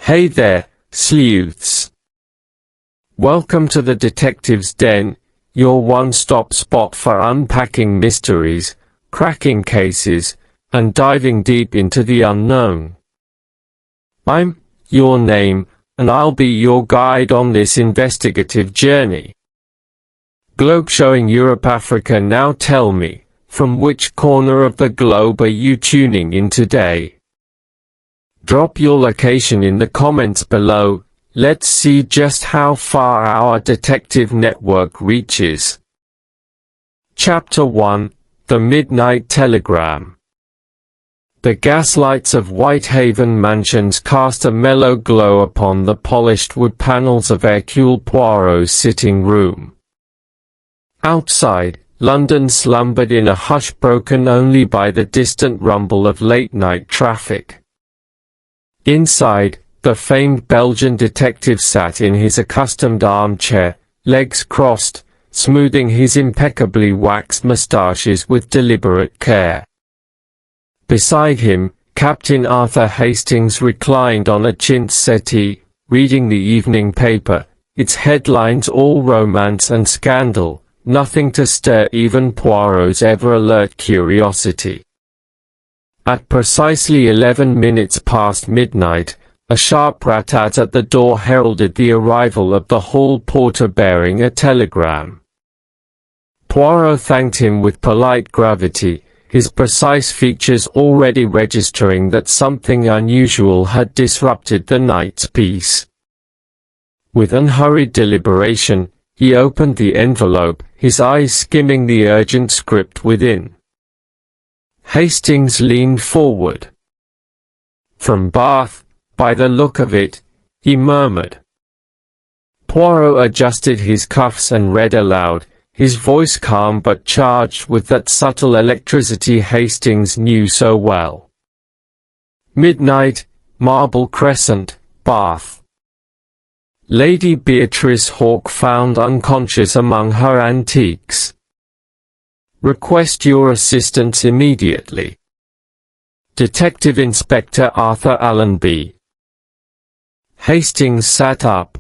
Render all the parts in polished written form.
Hey there, sleuths. Welcome to the Detective's Den, your one-stop spot for unpacking mysteries, cracking cases, and diving deep into the unknown. I'm your name, and I'll be your guide on this investigative journey. Globe showing Europe, Africa. Now tell me, from which corner of the globe are you tuning in today? Drop your location in the comments below. Let's see just how far our detective network reaches. Chapter 1: The Midnight Telegram. The gaslights of Whitehaven Mansions cast a mellow glow upon the polished wood panels of Hercule Poirot's sitting room. Outside, London slumbered in a hush broken only by the distant rumble of late-night traffic. Inside, the famed Belgian detective sat in his accustomed armchair, legs crossed, smoothing his impeccably waxed moustaches with deliberate care. Beside him, Captain Arthur Hastings reclined on a chintz settee, reading the evening paper, its headlines all romance and scandal, nothing to stir even Poirot's ever-alert curiosity. At precisely 11 minutes past midnight, a sharp rat-tat at the door heralded the arrival of the hall porter bearing a telegram. Poirot thanked him with polite gravity, his precise features already registering that something unusual had disrupted the night's peace. With unhurried deliberation, he opened the envelope, his eyes skimming the urgent script within. Hastings leaned forward. "From Bath, by the look of it," he murmured. Poirot adjusted his cuffs and read aloud, his voice calm but charged with that subtle electricity Hastings knew so well. "Midnight, Marble Crescent, Bath. Lady Beatrice Hawke found unconscious among her antiques. Request your assistance immediately. Detective Inspector Arthur Allenby." Hastings sat up.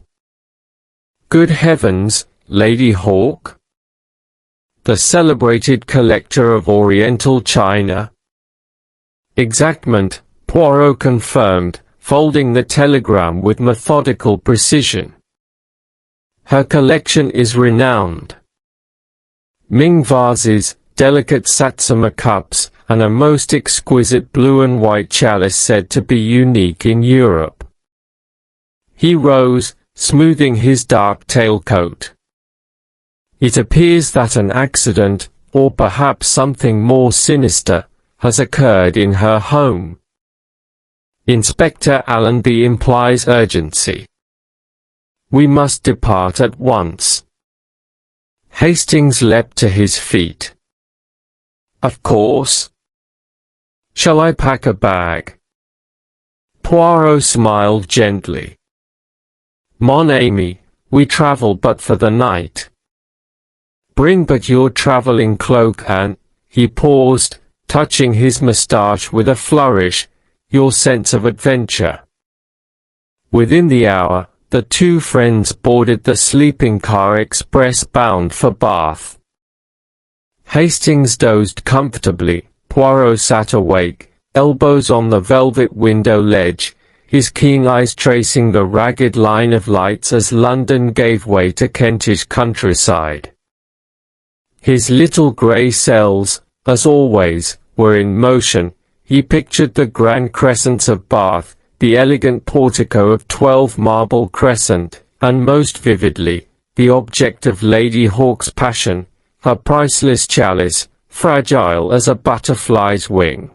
"Good heavens, Lady Hawke? The celebrated collector of Oriental china?" "Exactment," Poirot confirmed, folding the telegram with methodical precision. "Her collection is renowned. Ming vases, delicate Satsuma cups, and a most exquisite blue and white chalice said to be unique in Europe." He rose, smoothing his dark tailcoat. "It appears that an accident, or perhaps something more sinister, has occurred in her home. Inspector Allenby implies urgency. We must depart at once." Hastings leapt to his feet. "Of course. Shall I pack a bag?" Poirot smiled gently. "Mon ami, we travel but for the night. Bring but your traveling cloak and," he paused, touching his moustache with a flourish, "your sense of adventure." Within the hour, the two friends boarded the sleeping car express bound for Bath. Hastings dozed comfortably, Poirot sat awake, elbows on the velvet window ledge, his keen eyes tracing the ragged line of lights as London gave way to Kentish countryside. His little grey cells, as always, were in motion. He pictured the grand crescents of Bath, the elegant portico of 12 Marble Crescent, and most vividly, the object of Lady Hawke's passion, her priceless chalice, fragile as a butterfly's wing.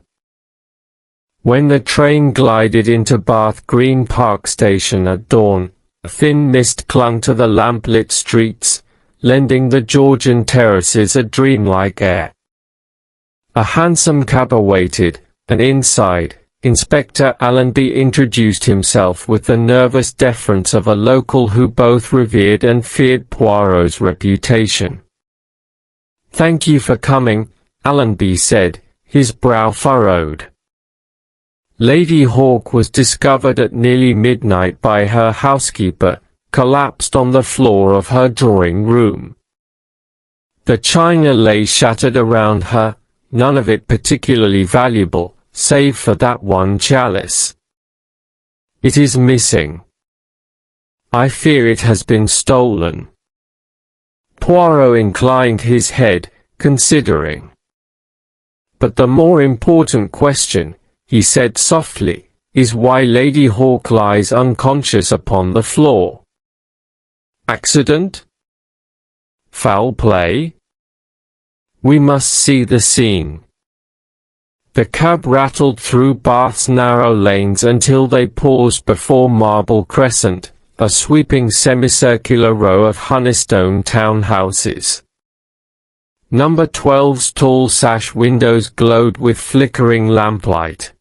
When the train glided into Bath Green Park Station at dawn, a thin mist clung to the lamplit streets, lending the Georgian terraces a dreamlike air. A hansom cab awaited, and inside, Inspector Allenby introduced himself with the nervous deference of a local who both revered and feared Poirot's reputation. "Thank you for coming," Allenby said, his brow furrowed. Lady Hawke was discovered at nearly midnight by her housekeeper, collapsed on the floor of her drawing room. The china lay shattered around her, none of it particularly valuable, save for that one chalice. It is missing. I fear it has been stolen. Poirot inclined his head, considering. But the more important question, he said softly, is why Lady Hawke lies unconscious upon the floor. Accident? Foul play? We must see the scene. The cab rattled through Bath's narrow lanes until they paused before Marble Crescent, a sweeping semicircular row of Honeystone townhouses. Number 12's tall sash windows glowed with flickering lamplight.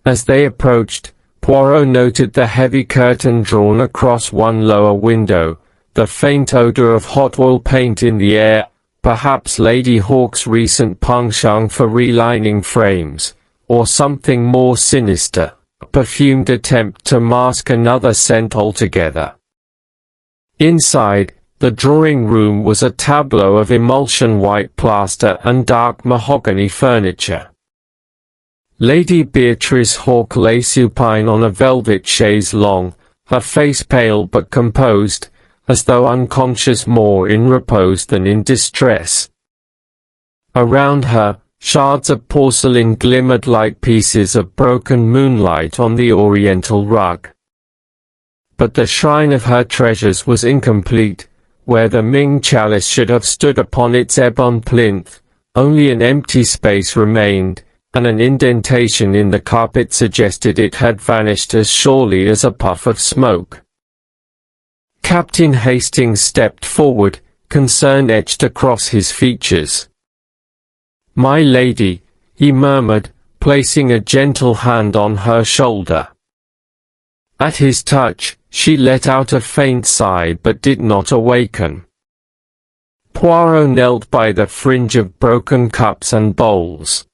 As they approached, Poirot noted the heavy curtain drawn across one lower window, the faint odor of hot oil paint in the air, perhaps Lady Hawke's recent penchant for relining frames, or something more sinister, a perfumed attempt to mask another scent altogether. Inside, the drawing room was a tableau of emulsion white plaster and dark mahogany furniture. Lady Beatrice Hawke lay supine on a velvet chaise longue, her face pale but composed, as though unconscious more in repose than in distress. Around her, shards of porcelain glimmered like pieces of broken moonlight on the oriental rug. But the shrine of her treasures was incomplete. Where the Ming chalice should have stood upon its ebon plinth, only an empty space remained, and an indentation in the carpet suggested it had vanished as surely as a puff of smoke. Captain Hastings stepped forward, concern etched across his features. "My lady," he murmured, placing a gentle hand on her shoulder. At his touch, she let out a faint sigh but did not awaken. Poirot knelt by the fringe of broken cups and bowls.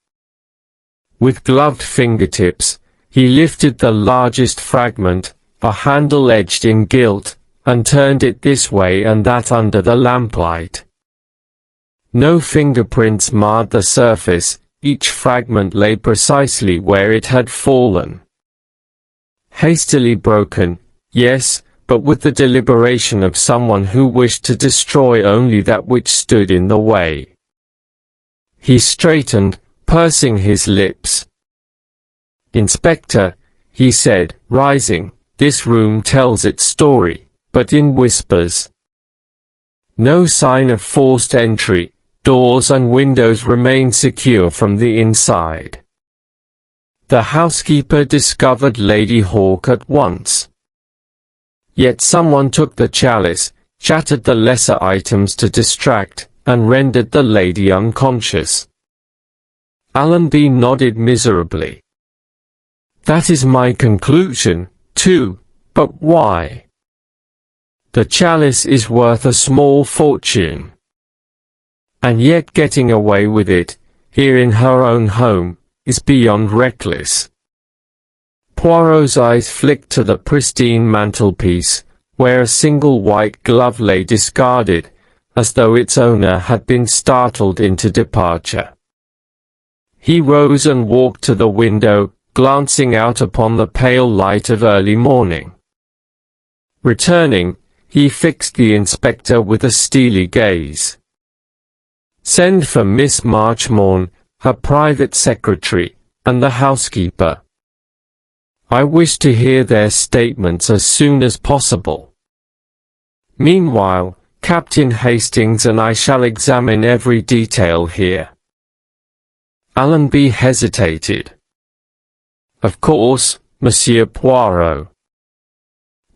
With gloved fingertips, he lifted the largest fragment, a handle edged in gilt, and turned it this way and that under the lamplight. No fingerprints marred the surface, each fragment lay precisely where it had fallen. Hastily broken, yes, but with the deliberation of someone who wished to destroy only that which stood in the way. He straightened, pursing his lips. "Inspector," he said, rising, "this room tells its story, but in whispers. No sign of forced entry, doors and windows remain secure from the inside." The housekeeper discovered Lady Hawke at once. Yet someone took the chalice, shattered the lesser items to distract, and rendered the lady unconscious. Allenby nodded miserably. "That is my conclusion, too, but why? The chalice is worth a small fortune. And yet getting away with it, here in her own home, is beyond reckless." Poirot's eyes flicked to the pristine mantelpiece, where a single white glove lay discarded, as though its owner had been startled into departure. He rose and walked to the window, glancing out upon the pale light of early morning. Returning, he fixed the inspector with a steely gaze. "Send for Miss Marchmorne, her private secretary, and the housekeeper. I wish to hear their statements as soon as possible. Meanwhile, Captain Hastings and I shall examine every detail here." Allenby hesitated. "Of course, Monsieur Poirot.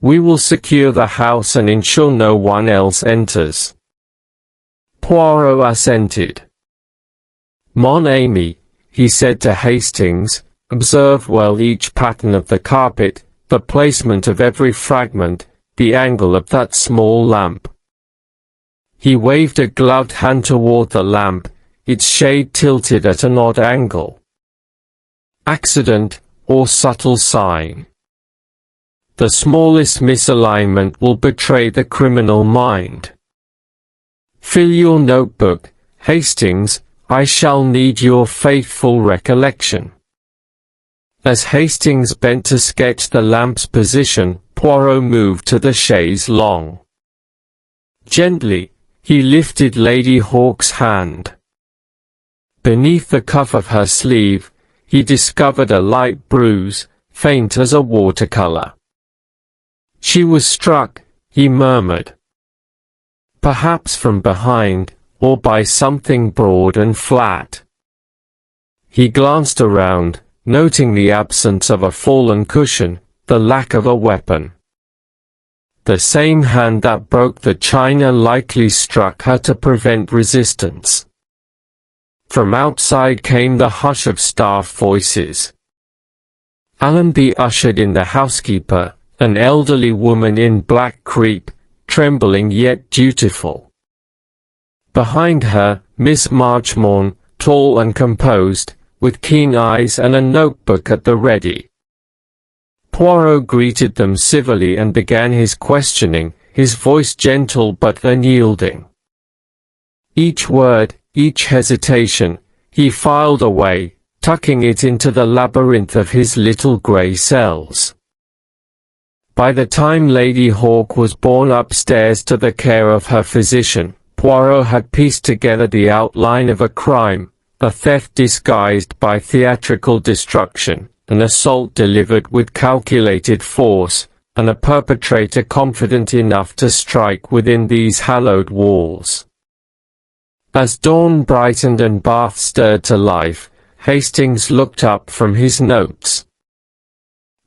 We will secure the house and ensure no one else enters." Poirot assented. "Mon ami," he said to Hastings, "observe well each pattern of the carpet, the placement of every fragment, the angle of that small lamp." He waved a gloved hand toward the lamp, its shade tilted at an odd angle. "Accident, or subtle sign. The smallest misalignment will betray the criminal mind. Fill your notebook, Hastings. I shall need your faithful recollection. As Hastings bent to sketch the lamp's position, Poirot moved to the chaise longue. Gently, he lifted Lady Hawke's hand. Beneath the cuff of her sleeve, he discovered a light bruise, faint as a watercolor. She was struck, he murmured. Perhaps from behind, or by something broad and flat. He glanced around, noting the absence of a fallen cushion, the lack of a weapon. The same hand that broke the china likely struck her to prevent resistance. From outside came the hush of staff voices. Allenby ushered in the housekeeper, an elderly woman in black crepe, trembling yet dutiful. Behind her, Miss Marchmont, tall and composed, with keen eyes and a notebook at the ready. Poirot greeted them civilly and began his questioning, his voice gentle but unyielding. Each word, each hesitation, he filed away, tucking it into the labyrinth of his little grey cells. By the time Lady Hawke was borne upstairs to the care of her physician, Poirot had pieced together the outline of a crime, a theft disguised by theatrical destruction, an assault delivered with calculated force, and a perpetrator confident enough to strike within these hallowed walls. As dawn brightened and Bath stirred to life, Hastings looked up from his notes.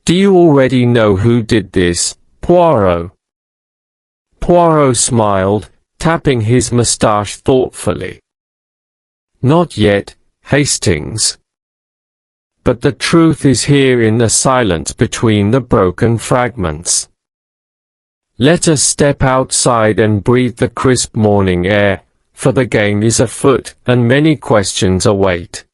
"Do you already know who did this, Poirot?" Poirot smiled, tapping his moustache thoughtfully. "Not yet, Hastings. But the truth is here in the silence between the broken fragments. Let us step outside and breathe the crisp morning air, for the game is afoot, and many questions await."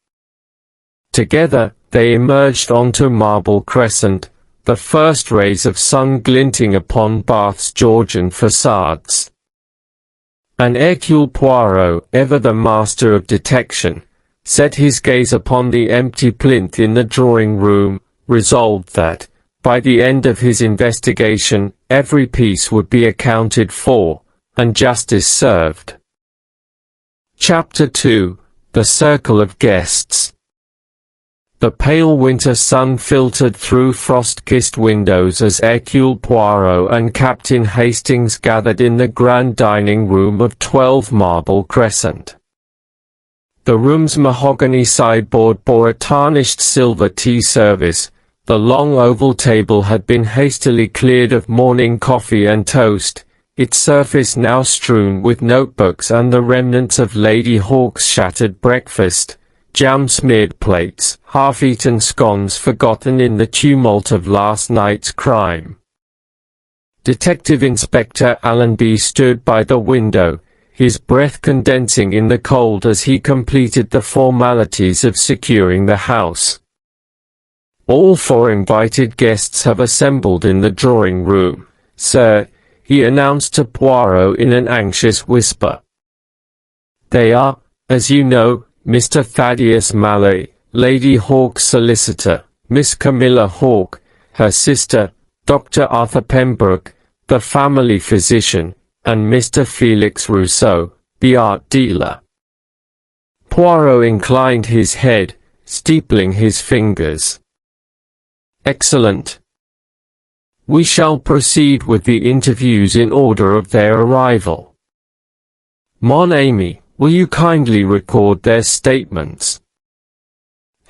Together, they emerged onto Marble Crescent, the first rays of sun glinting upon Bath's Georgian facades. And Hercule Poirot, ever the master of detection, set his gaze upon the empty plinth in the drawing-room, resolved that, by the end of his investigation, every piece would be accounted for, and justice served. Chapter 2: The Circle of Guests. The pale winter sun filtered through frost-kissed windows as Hercule Poirot and Captain Hastings gathered in the grand dining room of 12 Marble Crescent. The room's mahogany sideboard bore a tarnished silver tea service. The long oval table had been hastily cleared of morning coffee and toast, its surface now strewn with notebooks and the remnants of Lady Hawke's shattered breakfast, jam-smeared plates, half-eaten scones forgotten in the tumult of last night's crime. Detective Inspector Allenby stood by the window, his breath condensing in the cold as he completed the formalities of securing the house. "All 4 invited guests have assembled in the drawing-room, sir," he announced to Poirot in an anxious whisper. "They are, as you know, Mr. Thaddeus Mallory, Lady Hawke's solicitor, Miss Camilla Hawke, her sister, Dr. Arthur Pembroke, the family physician, and Mr. Felix Rousseau, the art dealer." Poirot inclined his head, steepling his fingers. "Excellent. We shall proceed with the interviews in order of their arrival. Mon ami, will you kindly record their statements?"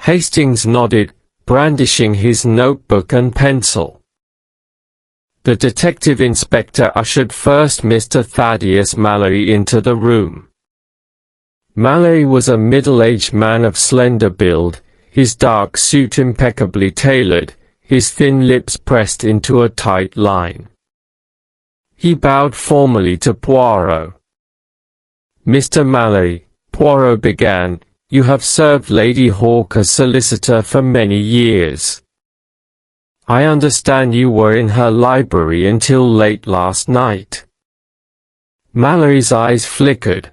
Hastings nodded, brandishing his notebook and pencil. The detective inspector ushered first Mr. Thaddeus Mallory into the room. Mallory was a middle-aged man of slender build, his dark suit impeccably tailored, his thin lips pressed into a tight line. He bowed formally to Poirot. "Mr. Mallory," Poirot began, "you have served Lady Hawke as solicitor for many years. I understand you were in her library until late last night. Mallory's eyes flickered.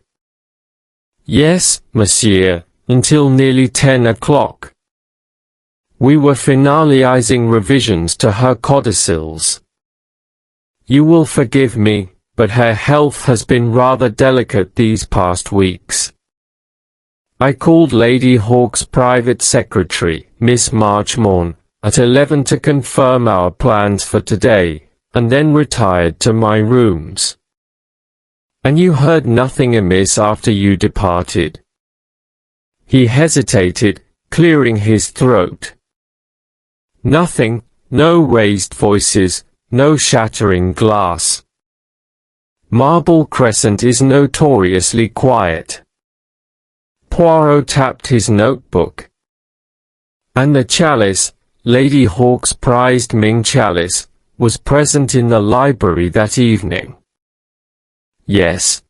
Yes, monsieur, until nearly 10 o'clock. We were finalizing revisions to her codicils. You will forgive me, but her health has been rather delicate these past weeks. I called Lady Hawke's private secretary, Miss Marchmorn, at 11 to confirm our plans for today, and then retired to my rooms. And you heard nothing amiss after you departed? He hesitated, clearing his throat. Nothing, no raised voices, no shattering glass. Marble Crescent is notoriously quiet. Poirot tapped his notebook. And the Chalice, Lady Hawke's prized Ming Chalice, was present in the library that evening. Yes.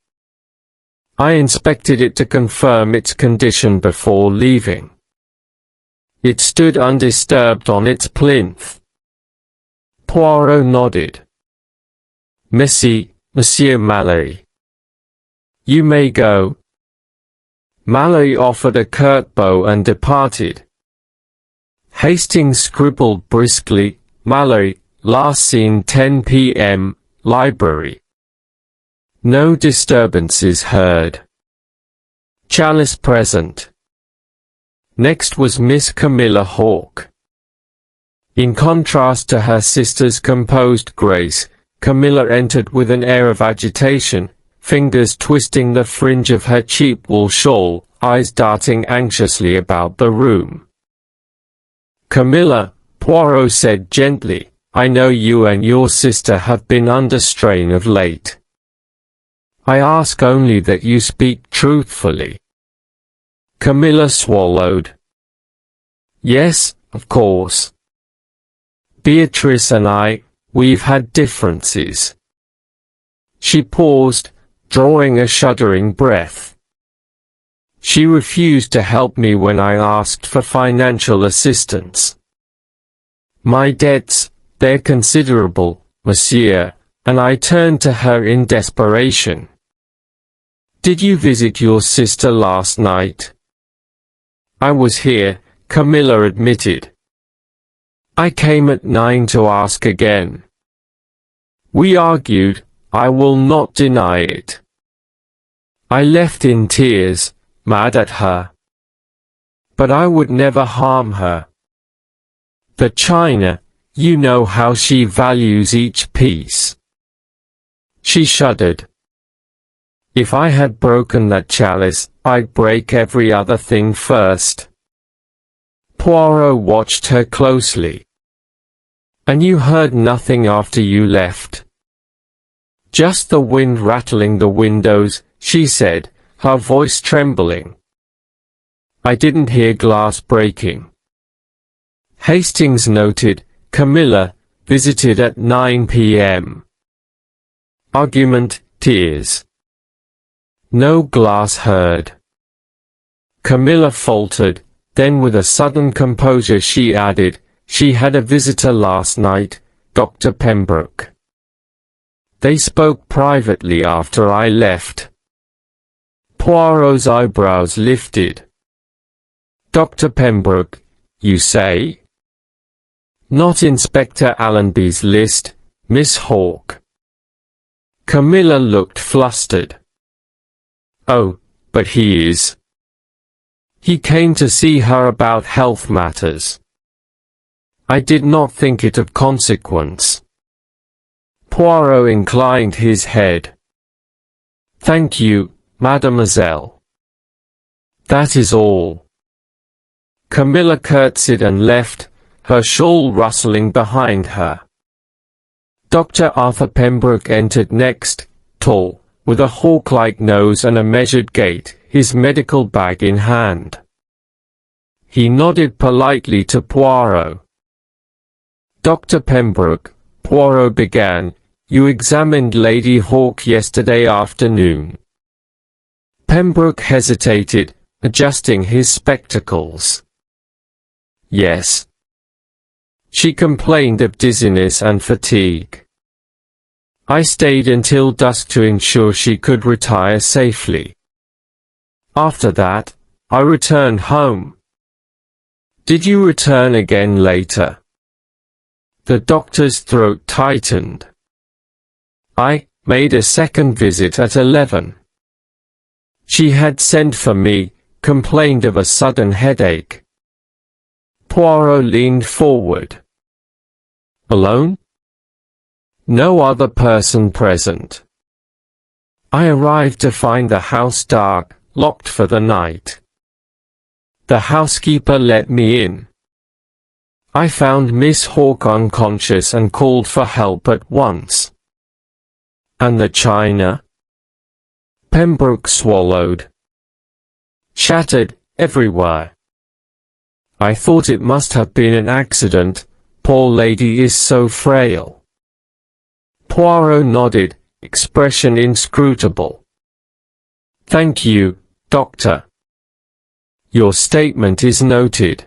I inspected it to confirm its condition before leaving. It stood undisturbed on its plinth. Poirot nodded. Monsieur Mallory. You may go. Mallory offered a curt bow and departed. Hastings scribbled briskly, Mallory, last seen 10 p.m., library. No disturbances heard. Chalice present. Next was Miss Camilla Hawke. In contrast to her sister's composed grace, Camilla entered with an air of agitation, fingers twisting the fringe of her cheap wool shawl, eyes darting anxiously about the room. Camilla, Poirot said gently, I know you and your sister have been under strain of late. I ask only that you speak truthfully. Camilla swallowed. Yes, of course. Beatrice and I, we've had differences. She paused, drawing a shuddering breath. She refused to help me when I asked for financial assistance. My debts, they're considerable, monsieur, and I turned to her in desperation. Did you visit your sister last night? I was here, Camilla admitted. I came at 9 to ask again. We argued, I will not deny it. I left in tears, mad at her. But I would never harm her. The china, you know how she values each piece. She shuddered. If I had broken that chalice, I'd break every other thing first. Poirot watched her closely. And you heard nothing after you left? Just the wind rattling the windows, she said, her voice trembling. I didn't hear glass breaking. Hastings noted, Camilla, visited at 9 p.m. Argument, tears. No glass heard. Camilla faltered, then with a sudden composure she added, she had a visitor last night, Dr. Pembroke. They spoke privately after I left. Poirot's eyebrows lifted. Dr. Pembroke, you say? Not Inspector Allenby's list, Miss Hawke. Camilla looked flustered. Oh, but he is. He came to see her about health matters. I did not think it of consequence. Poirot inclined his head. Thank you, mademoiselle. That is all. Camilla curtsied and left, her shawl rustling behind her. Dr. Arthur Pembroke entered next, tall, with a hawk-like nose and a measured gait, his medical bag in hand. He nodded politely to Poirot. Dr. Pembroke, Poirot began, you examined Lady Hawke yesterday afternoon. Pembroke hesitated, adjusting his spectacles. Yes. She complained of dizziness and fatigue. I stayed until dusk to ensure she could retire safely. After that, I returned home. Did you return again later? The doctor's throat tightened. I made a second visit at 11. She had sent for me, complained of a sudden headache. Poirot leaned forward. Alone? No other person present. I arrived to find the house dark, locked for the night. The housekeeper let me in. I found Miss Hawke unconscious and called for help at once. And the china? Pembroke swallowed. Shattered, everywhere. I thought it must have been an accident, poor lady is so frail. Poirot nodded, expression inscrutable. Thank you, Doctor. Your statement is noted.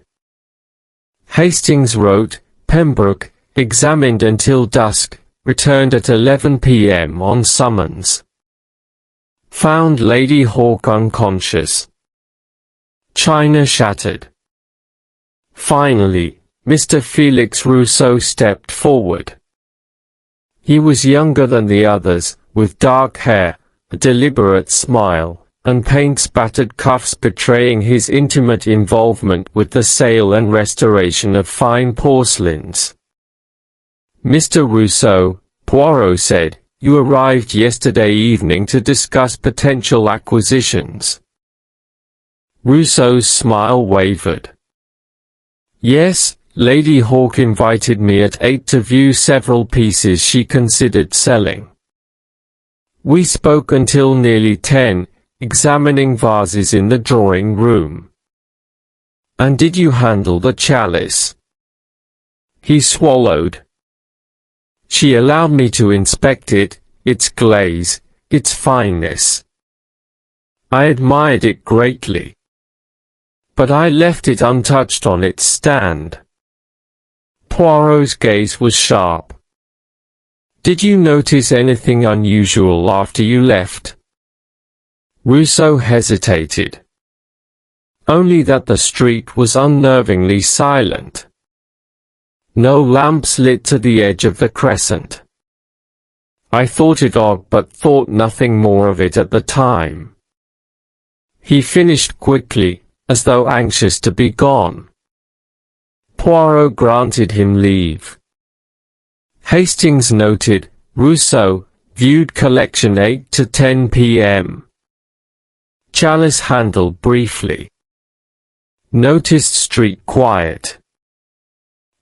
Hastings wrote, Pembroke, examined until dusk, returned at 11 p.m. on summons. Found Lady Hawke unconscious. China shattered. Finally, Mr. Felix Rousseau stepped forward. He was younger than the others, with dark hair, a deliberate smile, and paint-spattered cuffs betraying his intimate involvement with the sale and restoration of fine porcelains. Mr. Rousseau, Poirot said, you arrived yesterday evening to discuss potential acquisitions. Rousseau's smile wavered. Yes, Lady Hawke invited me at 8 to view several pieces she considered selling. We spoke until nearly 10, examining vases in the drawing room. And did you handle the chalice? He swallowed. She allowed me to inspect it, its glaze, its fineness. I admired it greatly. But I left it untouched on its stand. Poirot's gaze was sharp. Did you notice anything unusual after you left? Rousseau hesitated. Only that the street was unnervingly silent. No lamps lit to the edge of the Crescent. I thought it odd but thought nothing more of it at the time. He finished quickly, as though anxious to be gone. Poirot granted him leave. Hastings noted, Rousseau, viewed collection 8 to 10 p.m. Chalice handled briefly. Noticed street quiet.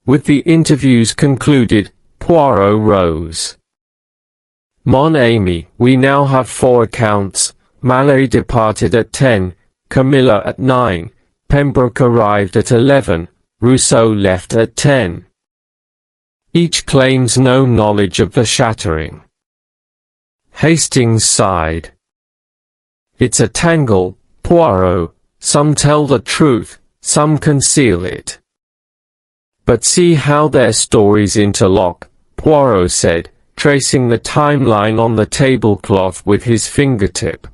With the interviews concluded, Poirot rose. Mon ami, we now have 4 accounts. Mallory departed at 10, Camilla at 9, Pembroke arrived at 11, Rousseau left at 10. Each claims no knowledge of the shattering. Hastings sighed. It's a tangle, Poirot. Some tell the truth, some conceal it. But see how their stories interlock, Poirot said, tracing the timeline on the tablecloth with his fingertip.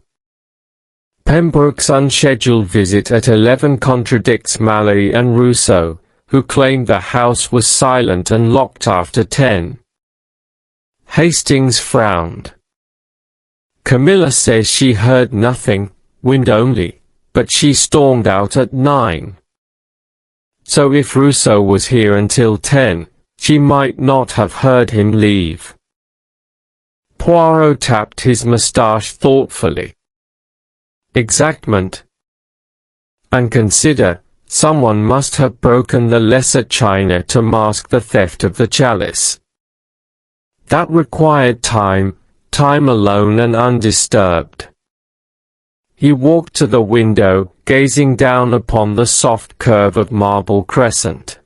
Pembroke's unscheduled visit at 11 contradicts Mallory and Rousseau, who claimed the house was silent and locked after 10. Hastings frowned. Camilla says she heard nothing, wind only, but she stormed out at 9. So if Rousseau was here until 10, she might not have heard him leave. Poirot tapped his moustache thoughtfully. Exactment. And consider, someone must have broken the lesser china to mask the theft of the chalice. That required time alone and undisturbed. He walked to the window, gazing down upon the soft curve of marble Crescent.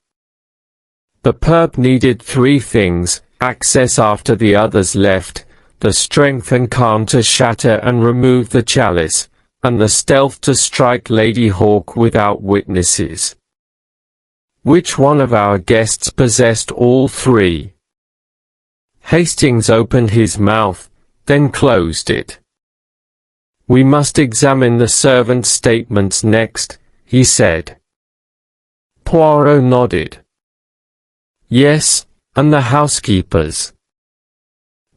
The perp needed 3 things: access after the others left, the strength and calm to shatter and remove the chalice, and the stealth to strike Lady Hawke without witnesses. Which one of our guests possessed all three? Hastings opened his mouth, then closed it. We must examine the servants' statements next, he said. Poirot nodded. Yes, and the housekeeper's.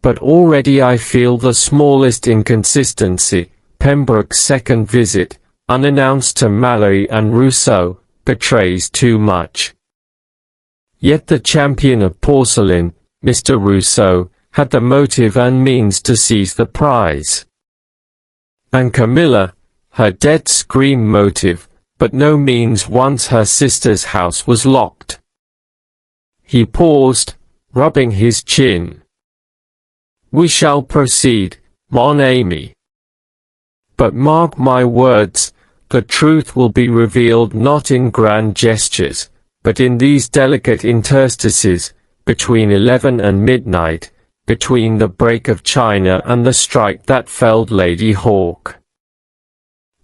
But already I feel the smallest inconsistency. Pembroke's second visit, unannounced to Mallory and Rousseau, betrays too much. Yet the champion of porcelain, Mr. Rousseau, had the motive and means to seize the prize. And Camilla, her dead scream motive, but no means once her sister's house was locked. He paused, rubbing his chin. We shall proceed, mon ami. But mark my words, the truth will be revealed not in grand gestures, but in these delicate interstices, between 11 and midnight, between the break of China and the strike that felled Lady Hawke.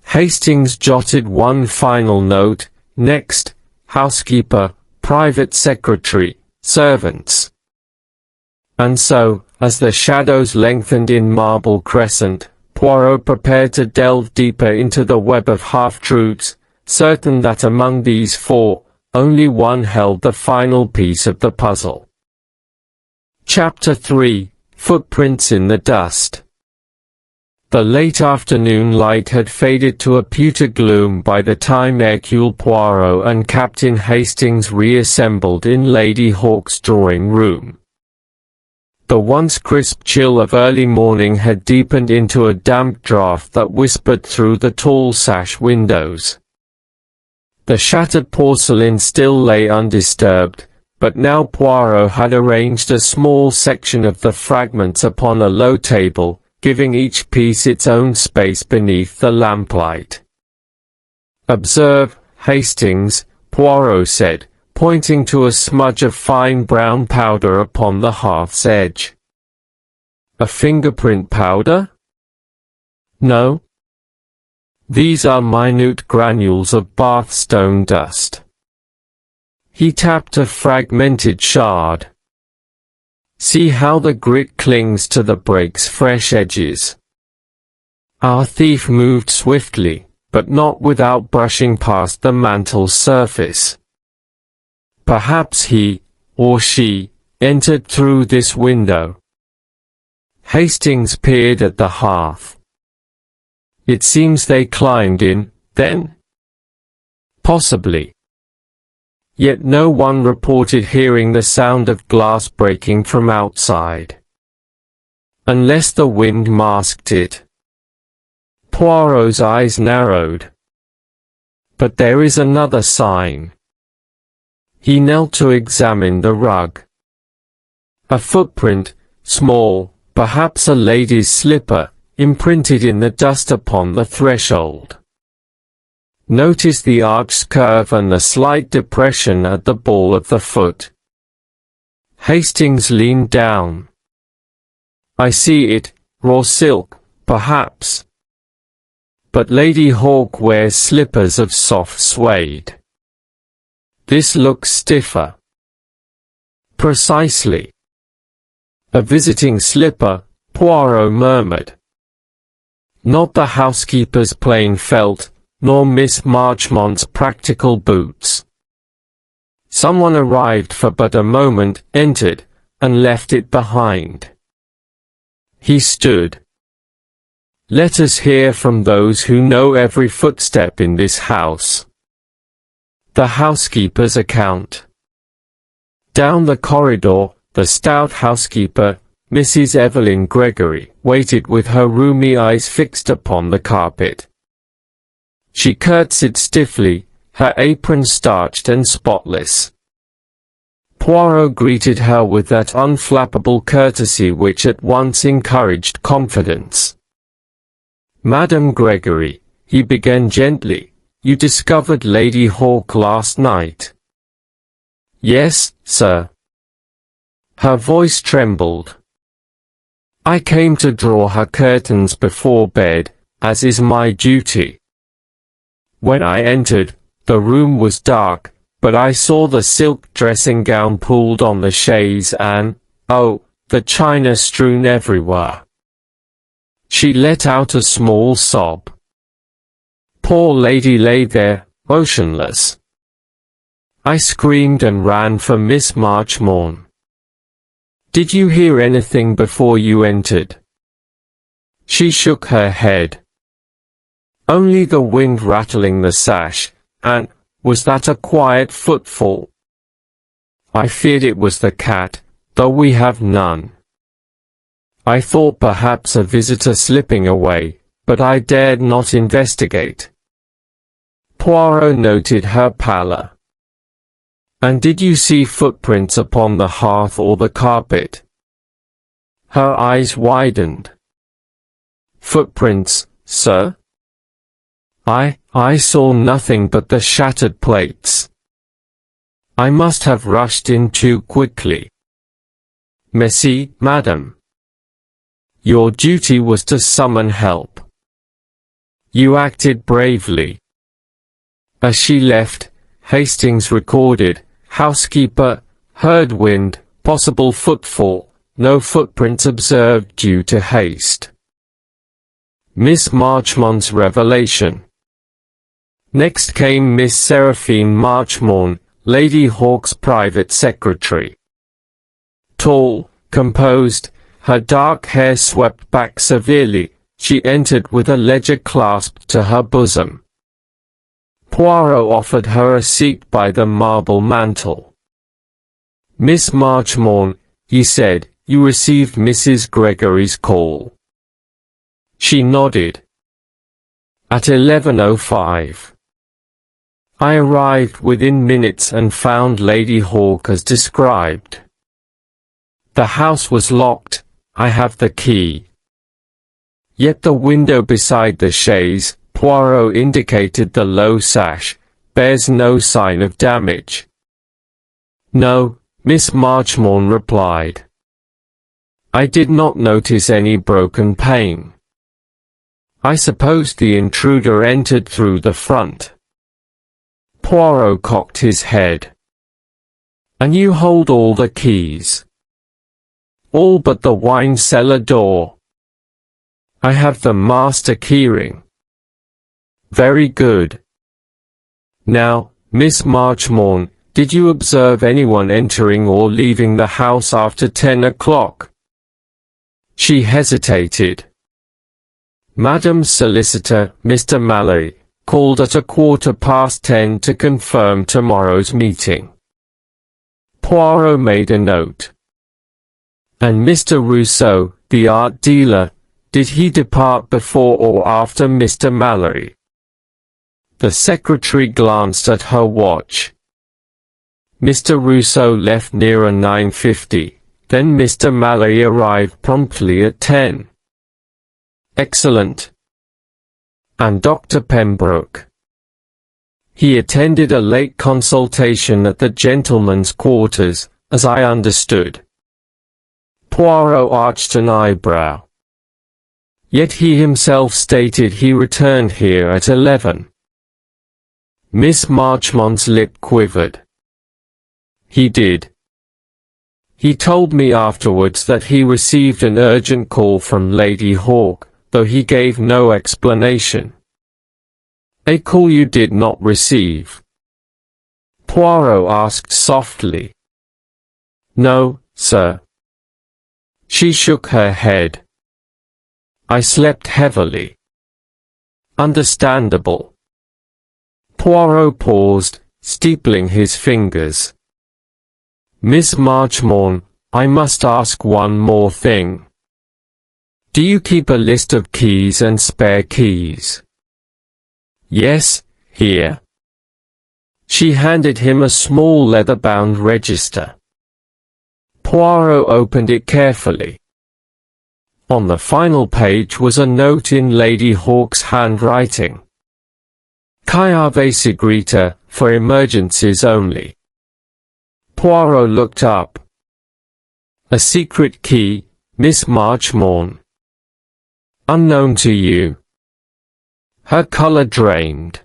Hastings jotted one final note, next, housekeeper, private secretary, servants. And so, as the shadows lengthened in Marble Crescent, Poirot prepared to delve deeper into the web of half-truths, certain that among these four, only one held the final piece of the puzzle. Chapter 3: Footprints in the Dust. The late afternoon light had faded to a pewter gloom by the time Hercule Poirot and Captain Hastings reassembled in Lady Hawke's drawing-room. The once crisp chill of early morning had deepened into a damp draught that whispered through the tall sash windows. The shattered porcelain still lay undisturbed, but now Poirot had arranged a small section of the fragments upon a low table, giving each piece its own space beneath the lamplight. Observe, Hastings, Poirot said, pointing to a smudge of fine brown powder upon the hearth's edge. A fingerprint powder? No. These are minute granules of bathstone dust. He tapped a fragmented shard. See how the grit clings to the break's fresh edges. Our thief moved swiftly, but not without brushing past the mantle's surface. Perhaps he, or she, entered through this window. Hastings peered at the hearth. It seems they climbed in, then? Possibly. Yet no one reported hearing the sound of glass breaking from outside. Unless the wind masked it. Poirot's eyes narrowed. But there is another sign. He knelt to examine the rug. A footprint, small, perhaps a lady's slipper, imprinted in the dust upon the threshold. Notice the arched curve and the slight depression at the ball of the foot. Hastings leaned down. I see it, raw silk, perhaps. But Lady Hawke wears slippers of soft suede. This looks stiffer. Precisely. A visiting slipper, Poirot murmured. Not the housekeeper's plain felt, nor Miss Marchmont's practical boots. Someone arrived for but a moment, entered, and left it behind. He stood. Let us hear from those who know every footstep in this house. The housekeeper's account. Down the corridor, the stout housekeeper, Mrs. Evelyn Gregory, waited with her rheumy eyes fixed upon the carpet. She curtsied stiffly, her apron starched and spotless. Poirot greeted her with that unflappable courtesy which at once encouraged confidence. Madame Gregory, he began gently, you discovered Lady Hawke last night. Yes, sir. Her voice trembled. I came to draw her curtains before bed, as is my duty. When I entered, the room was dark, but I saw the silk dressing gown pulled on the chaise and, oh, the china strewn everywhere." She let out a small sob. Poor lady lay there, motionless. I screamed and ran for Miss Marchmorn. "Did you hear anything before you entered?" She shook her head. "Only the wind rattling the sash, and, was that a quiet footfall?" "I feared it was the cat, though we have none. I thought perhaps a visitor slipping away, but I dared not investigate." Poirot noted her pallor. "And did you see footprints upon the hearth or the carpet?" Her eyes widened. "Footprints, sir? I saw nothing but the shattered plates. I must have rushed in too quickly." "Merci, madam. Your duty was to summon help. You acted bravely." As she left, Hastings recorded, "Housekeeper, heard wind, possible footfall, no footprints observed due to haste." Miss Marchmont's revelation. Next came Miss Seraphine Marchmorn, Lady Hawke's private secretary. Tall, composed, her dark hair swept back severely, she entered with a ledger clasped to her bosom. Poirot offered her a seat by the marble mantel. "Miss Marchmorn," he said, "you received Mrs. Gregory's call." She nodded. "At 11:05. I arrived within minutes and found Lady Hawke as described. The house was locked, I have the key. Yet the window beside the chaise," Poirot indicated the low sash, "bears no sign of damage." "No," Miss Marchmorn replied. "I did not notice any broken pane. I supposed the intruder entered through the front." Poirot cocked his head. "And you hold all the keys?" "All but the wine cellar door. I have the master keyring." "Very good. Now, Miss Marchmorn, did you observe anyone entering or leaving the house after 10 o'clock? She hesitated. "Madam's solicitor, Mr. Mallory, called at 10:15 to confirm tomorrow's meeting." Poirot made a note. "And Mr. Rousseau, the art dealer, did he depart before or after Mr. Mallory?" The secretary glanced at her watch. "Mr. Rousseau left nearer 9:50, then Mr. Mallory arrived promptly at 10. "Excellent. And Dr. Pembroke?" "He attended a late consultation at the gentlemen's quarters, as I understood." Poirot arched an eyebrow. "Yet he himself stated he returned here at 11. Miss Marchmont's lip quivered. "He did. He told me afterwards that he received an urgent call from Lady Hawke, though he gave no explanation." "A call you did not receive?" Poirot asked softly. "No, sir." She shook her head. "I slept heavily." "Understandable." Poirot paused, steepling his fingers. "Miss Marchmorn, I must ask one more thing. Do you keep a list of keys and spare keys?" "Yes, here." She handed him a small leather-bound register. Poirot opened it carefully. On the final page was a note in Lady Hawke's handwriting. "Chiave Segreta, for emergencies only." Poirot looked up. "A secret key, Miss Marchmorn. Unknown to you." Her color drained.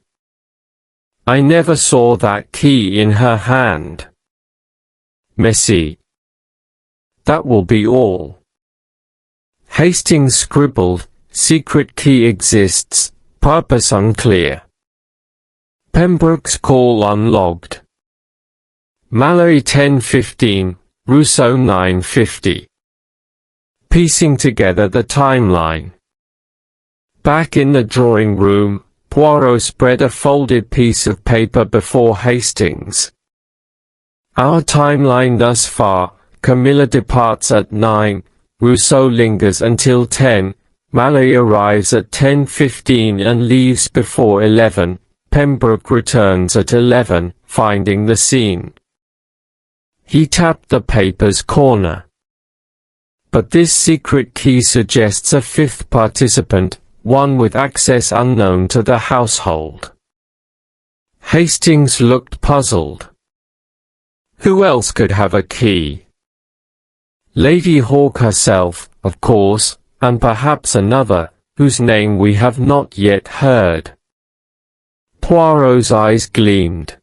I never saw that key in her hand. Messy. That will be all. Hastings scribbled, secret key exists, purpose unclear. Pembroke's call unlogged. Mallory 10:15, Rousseau 9:50. Piecing together the timeline. Back in the drawing room, Poirot spread a folded piece of paper before Hastings. Our timeline thus far: Camilla departs at 9, Rousseau lingers until 10, Mallory arrives at 10:15 and leaves before 11, Pembroke returns at 11, finding the scene. He tapped the paper's corner. But this secret key suggests a fifth participant, one with access unknown to the household. Hastings looked puzzled. Who else could have a key? Lady Hawke herself, of course, and perhaps another, whose name we have not yet heard. Poirot's eyes gleamed.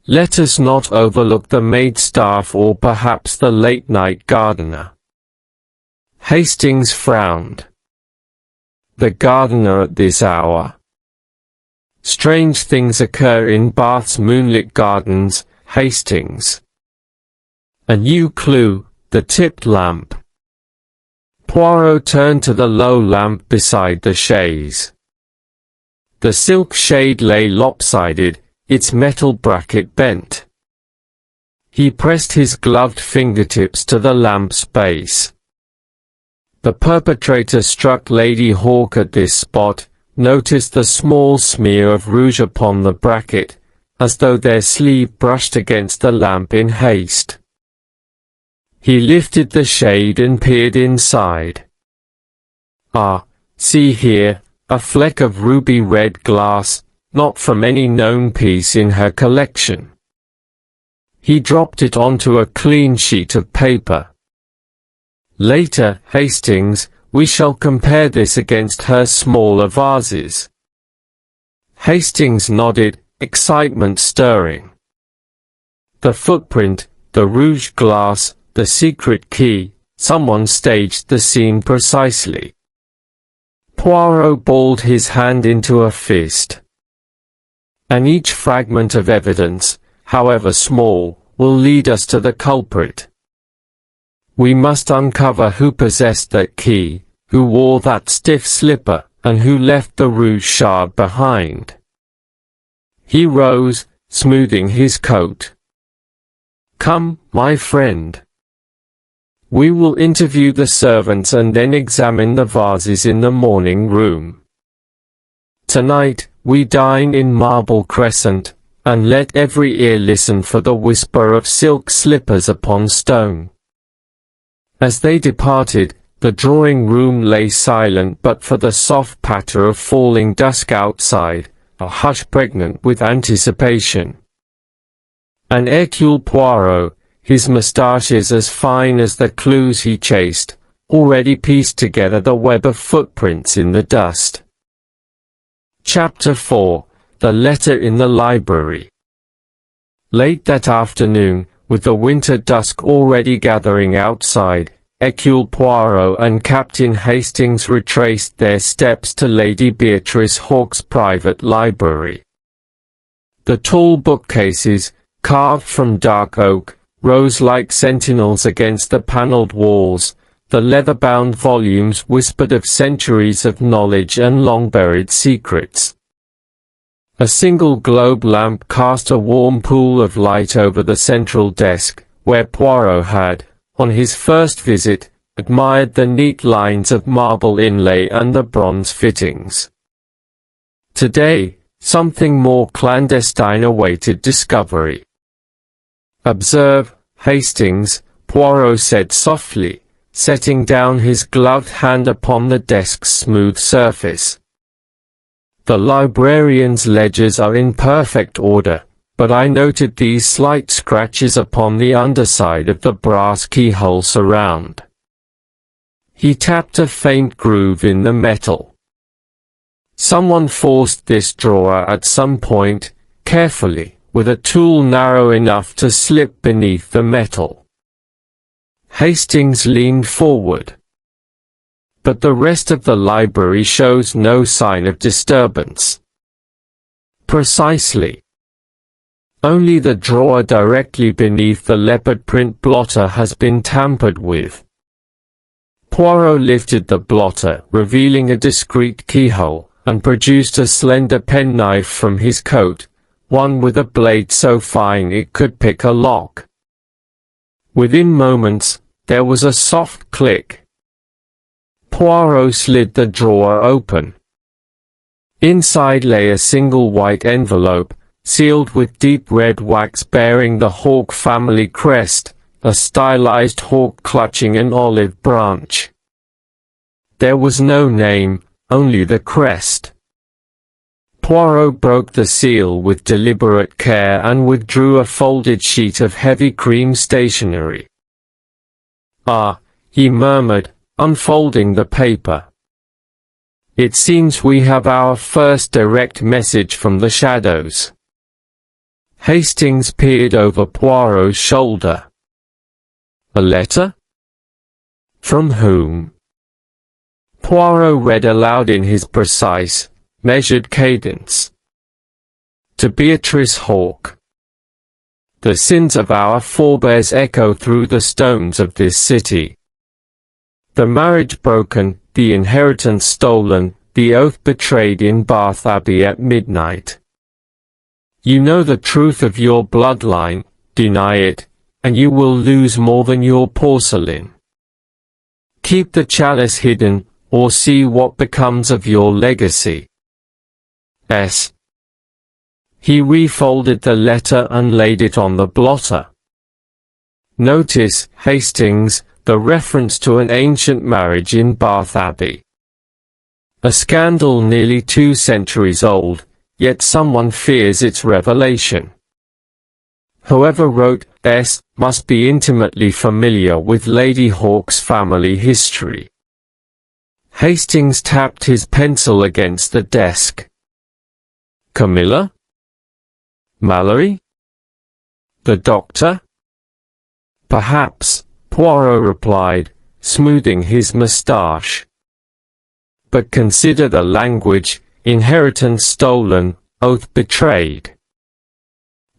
Let us not overlook the maidstaff or perhaps the late-night gardener. Hastings frowned. The gardener at this hour. Strange things occur in Bath's moonlit gardens, Hastings. A new clue, the tipped lamp. Poirot turned to the low lamp beside the chaise. The silk shade lay lopsided, its metal bracket bent. He pressed his gloved fingertips to the lamp's base. The perpetrator struck Lady Hawke at this spot, noticed the small smear of rouge upon the bracket, as though their sleeve brushed against the lamp in haste. He lifted the shade and peered inside. Ah, see here, a fleck of ruby red glass, not from any known piece in her collection. He dropped it onto a clean sheet of paper. Later, Hastings, we shall compare this against her smaller vases. Hastings nodded, excitement stirring. The footprint, the rouge glass, the secret key, someone staged the scene precisely. Poirot balled his hand into a fist. And each fragment of evidence, however small, will lead us to the culprit. We must uncover who possessed that key, who wore that stiff slipper, and who left the rouge shard behind. He rose, smoothing his coat. Come, my friend. We will interview the servants and then examine the vases in the morning room. Tonight, we dine in Marble Crescent, and let every ear listen for the whisper of silk slippers upon stone. As they departed, the drawing room lay silent but for the soft patter of falling dusk outside, a hush pregnant with anticipation. And Hercule Poirot, his moustaches as fine as the clues he chased, already pieced together the web of footprints in the dust. Chapter 4: The Letter in the Library. Late that afternoon, with the winter dusk already gathering outside, Hercule Poirot and Captain Hastings retraced their steps to Lady Beatrice Hawke's private library. The tall bookcases, carved from dark oak, rose like sentinels against the panelled walls. The leather-bound volumes whispered of centuries of knowledge and long-buried secrets. A single globe lamp cast a warm pool of light over the central desk, where Poirot had, on his first visit, admired the neat lines of marble inlay and the bronze fittings. Today, something more clandestine awaited discovery. Observe, Hastings, Poirot said softly, setting down his gloved hand upon the desk's smooth surface. The librarian's ledgers are in perfect order, but I noted these slight scratches upon the underside of the brass keyhole surround. He tapped a faint groove in the metal. Someone forced this drawer at some point, carefully, with a tool narrow enough to slip beneath the metal. Hastings leaned forward. But the rest of the library shows no sign of disturbance. Precisely. Only the drawer directly beneath the leopard print blotter has been tampered with. Poirot lifted the blotter, revealing a discreet keyhole, and produced a slender penknife from his coat, one with a blade so fine it could pick a lock. Within moments, there was a soft click. Poirot slid the drawer open. Inside lay a single white envelope, sealed with deep red wax bearing the Hawke family crest, a stylized hawk clutching an olive branch. There was no name, only the crest. Poirot broke the seal with deliberate care and withdrew a folded sheet of heavy cream stationery. "Ah," he murmured, unfolding the paper. "It seems we have our first direct message from the shadows." Hastings peered over Poirot's shoulder. "A letter? From whom?" Poirot read aloud in his precise, measured cadence. "To Beatrice Hawke. The sins of our forebears echo through the stones of this city. The marriage broken, the inheritance stolen, the oath betrayed in Bath Abbey at midnight. You know the truth of your bloodline, deny it, and you will lose more than your porcelain. Keep the chalice hidden, or see what becomes of your legacy. S." He refolded the letter and laid it on the blotter. "Notice, Hastings, the reference to an ancient marriage in Bath Abbey. A scandal nearly 2 centuries old, yet someone fears its revelation. Whoever wrote S must be intimately familiar with Lady Hawke's family history." Hastings tapped his pencil against the desk. "Camilla? Mallory? The doctor?" "Perhaps," Poirot replied, smoothing his moustache. "But consider the language, inheritance stolen, oath betrayed.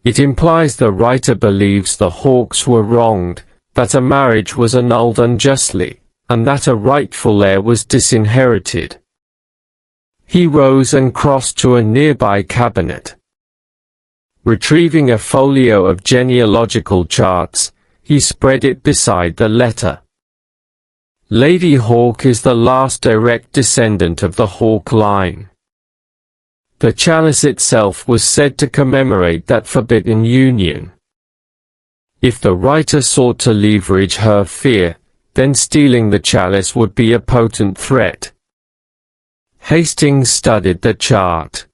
It implies the writer believes the Hawkes were wronged, that a marriage was annulled unjustly, and that a rightful heir was disinherited." He rose and crossed to a nearby cabinet. Retrieving a folio of genealogical charts, he spread it beside the letter. Lady Hawke is the last direct descendant of the Hawke line. The chalice itself was said to commemorate that forbidden union. If the writer sought to leverage her fear, then stealing the chalice would be a potent threat. Hastings studied the chart.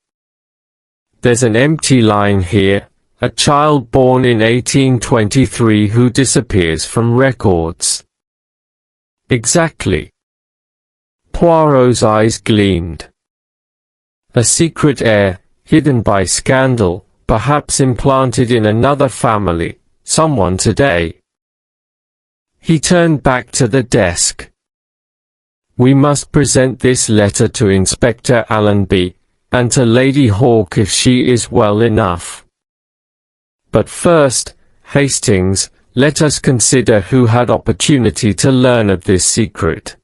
"There's an empty line here, a child born in 1823 who disappears from records." "Exactly." Poirot's eyes gleamed. "A secret heir, hidden by scandal, perhaps implanted in another family, someone today." He turned back to the desk. "We must present this letter to Inspector Allenby, and to Lady Hawke if she is well enough. But first, Hastings, let us consider who had opportunity to learn of this secret."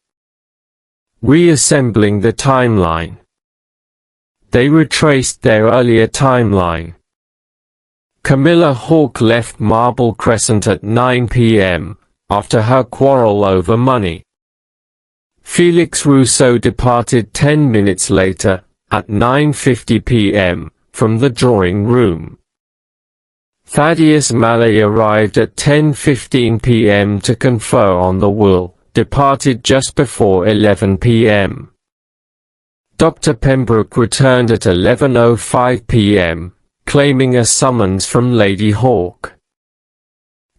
Reassembling the timeline. They retraced their earlier timeline. Camilla Hawke left Marble Crescent at 9 p.m., after her quarrel over money. Felix Rousseau departed 10 minutes later, at 9:50 p.m., from the drawing room. Thaddeus Malloy arrived at 10:15 p.m. to confer on the will, departed just before 11 p.m. Dr. Pembroke returned at 11:05 p.m., claiming a summons from Lady Hawke.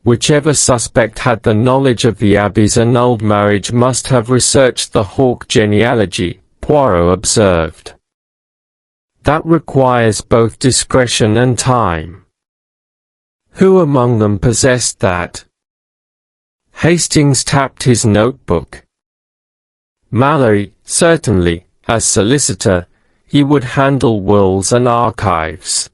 Whichever suspect had the knowledge of the Abbey's annulled marriage must have researched the Hawke genealogy, Poirot observed. That requires both discretion and time. Who among them possessed that? Hastings tapped his notebook. Mallory, certainly. As solicitor, he would handle wills and archives.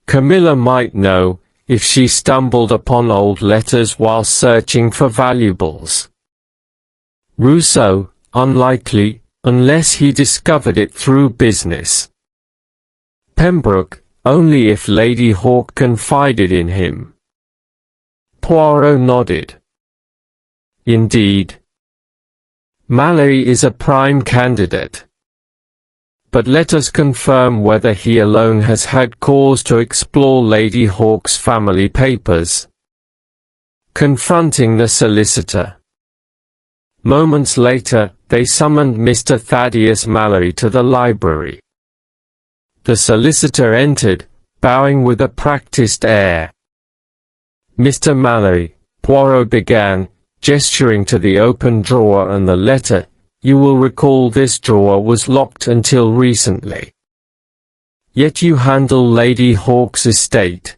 Camilla might know, if she stumbled upon old letters while searching for valuables. Rousseau, unlikely, unless he discovered it through business. Pembroke, only if Lady Hawke confided in him. Poirot nodded. Indeed. Mallory is a prime candidate. But let us confirm whether he alone has had cause to explore Lady Hawke's family papers. Confronting the solicitor. Moments later, they summoned Mr. Thaddeus Mallory to the library. The solicitor entered, bowing with a practiced air. Mr. Mallory, Poirot began, gesturing to the open drawer and the letter. You will recall this drawer was locked until recently. Yet you handle Lady Hawke's estate.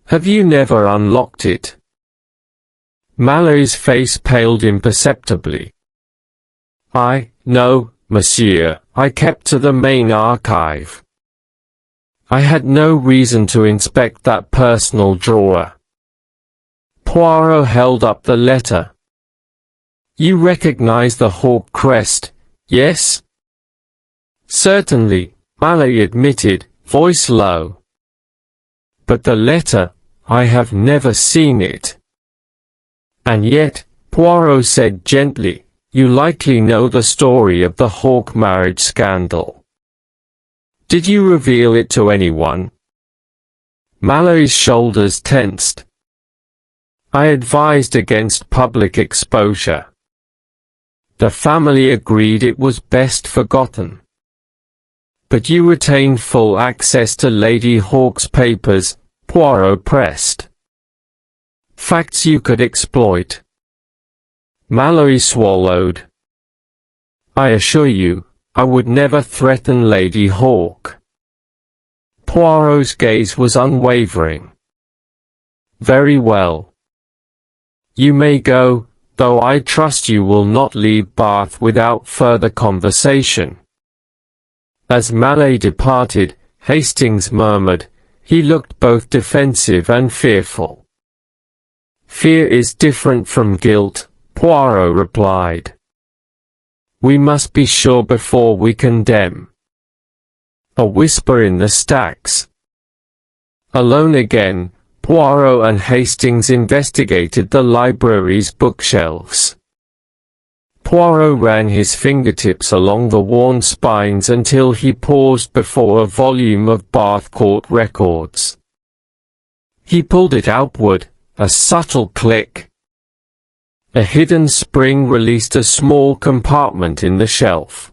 Have you never unlocked it? Mallory's face paled imperceptibly. No, monsieur, I kept to the main archive. I had no reason to inspect that personal drawer. Poirot held up the letter. You recognize the Hawke crest, yes? Certainly, Mallory admitted, voice low. But the letter, I have never seen it. And yet, Poirot said gently, you likely know the story of the Hawke marriage scandal. Did you reveal it to anyone? Mallory's shoulders tensed. I advised against public exposure. The family agreed it was best forgotten. But you retained full access to Lady Hawke's papers, Poirot pressed. Facts you could exploit. Mallory swallowed. I assure you, I would never threaten Lady Hawke. Poirot's gaze was unwavering. Very well. You may go, though I trust you will not leave Bath without further conversation. As Mallory departed, Hastings murmured, he looked both defensive and fearful. Fear is different from guilt, Poirot replied. We must be sure before we condemn. A whisper in the stacks. Alone again, Poirot and Hastings investigated the library's bookshelves. Poirot ran his fingertips along the worn spines until he paused before a volume of Bath Court records. He pulled it outward, a subtle click. A hidden spring released a small compartment in the shelf.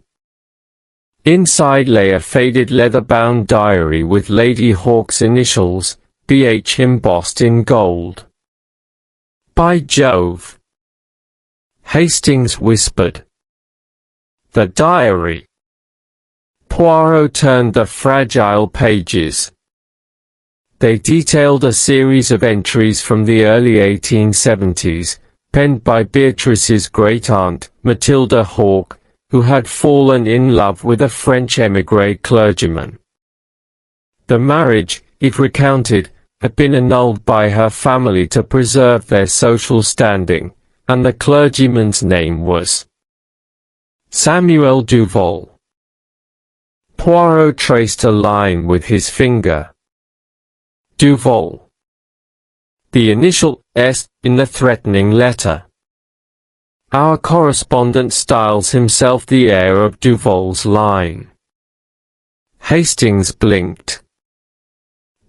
Inside lay a faded leather-bound diary with Lady Hawke's initials, B.H. embossed in gold. By Jove! Hastings whispered. The diary. Poirot turned the fragile pages. They detailed a series of entries from the early 1870s, penned by Beatrice's great-aunt, Matilda Hawke, who had fallen in love with a French émigré clergyman. The marriage, it recounted, had been annulled by her family to preserve their social standing, and the clergyman's name was Samuel Duval. Poirot traced a line with his finger. Duval. The initial S in the threatening letter. Our correspondent styles himself the heir of Duval's line. Hastings blinked.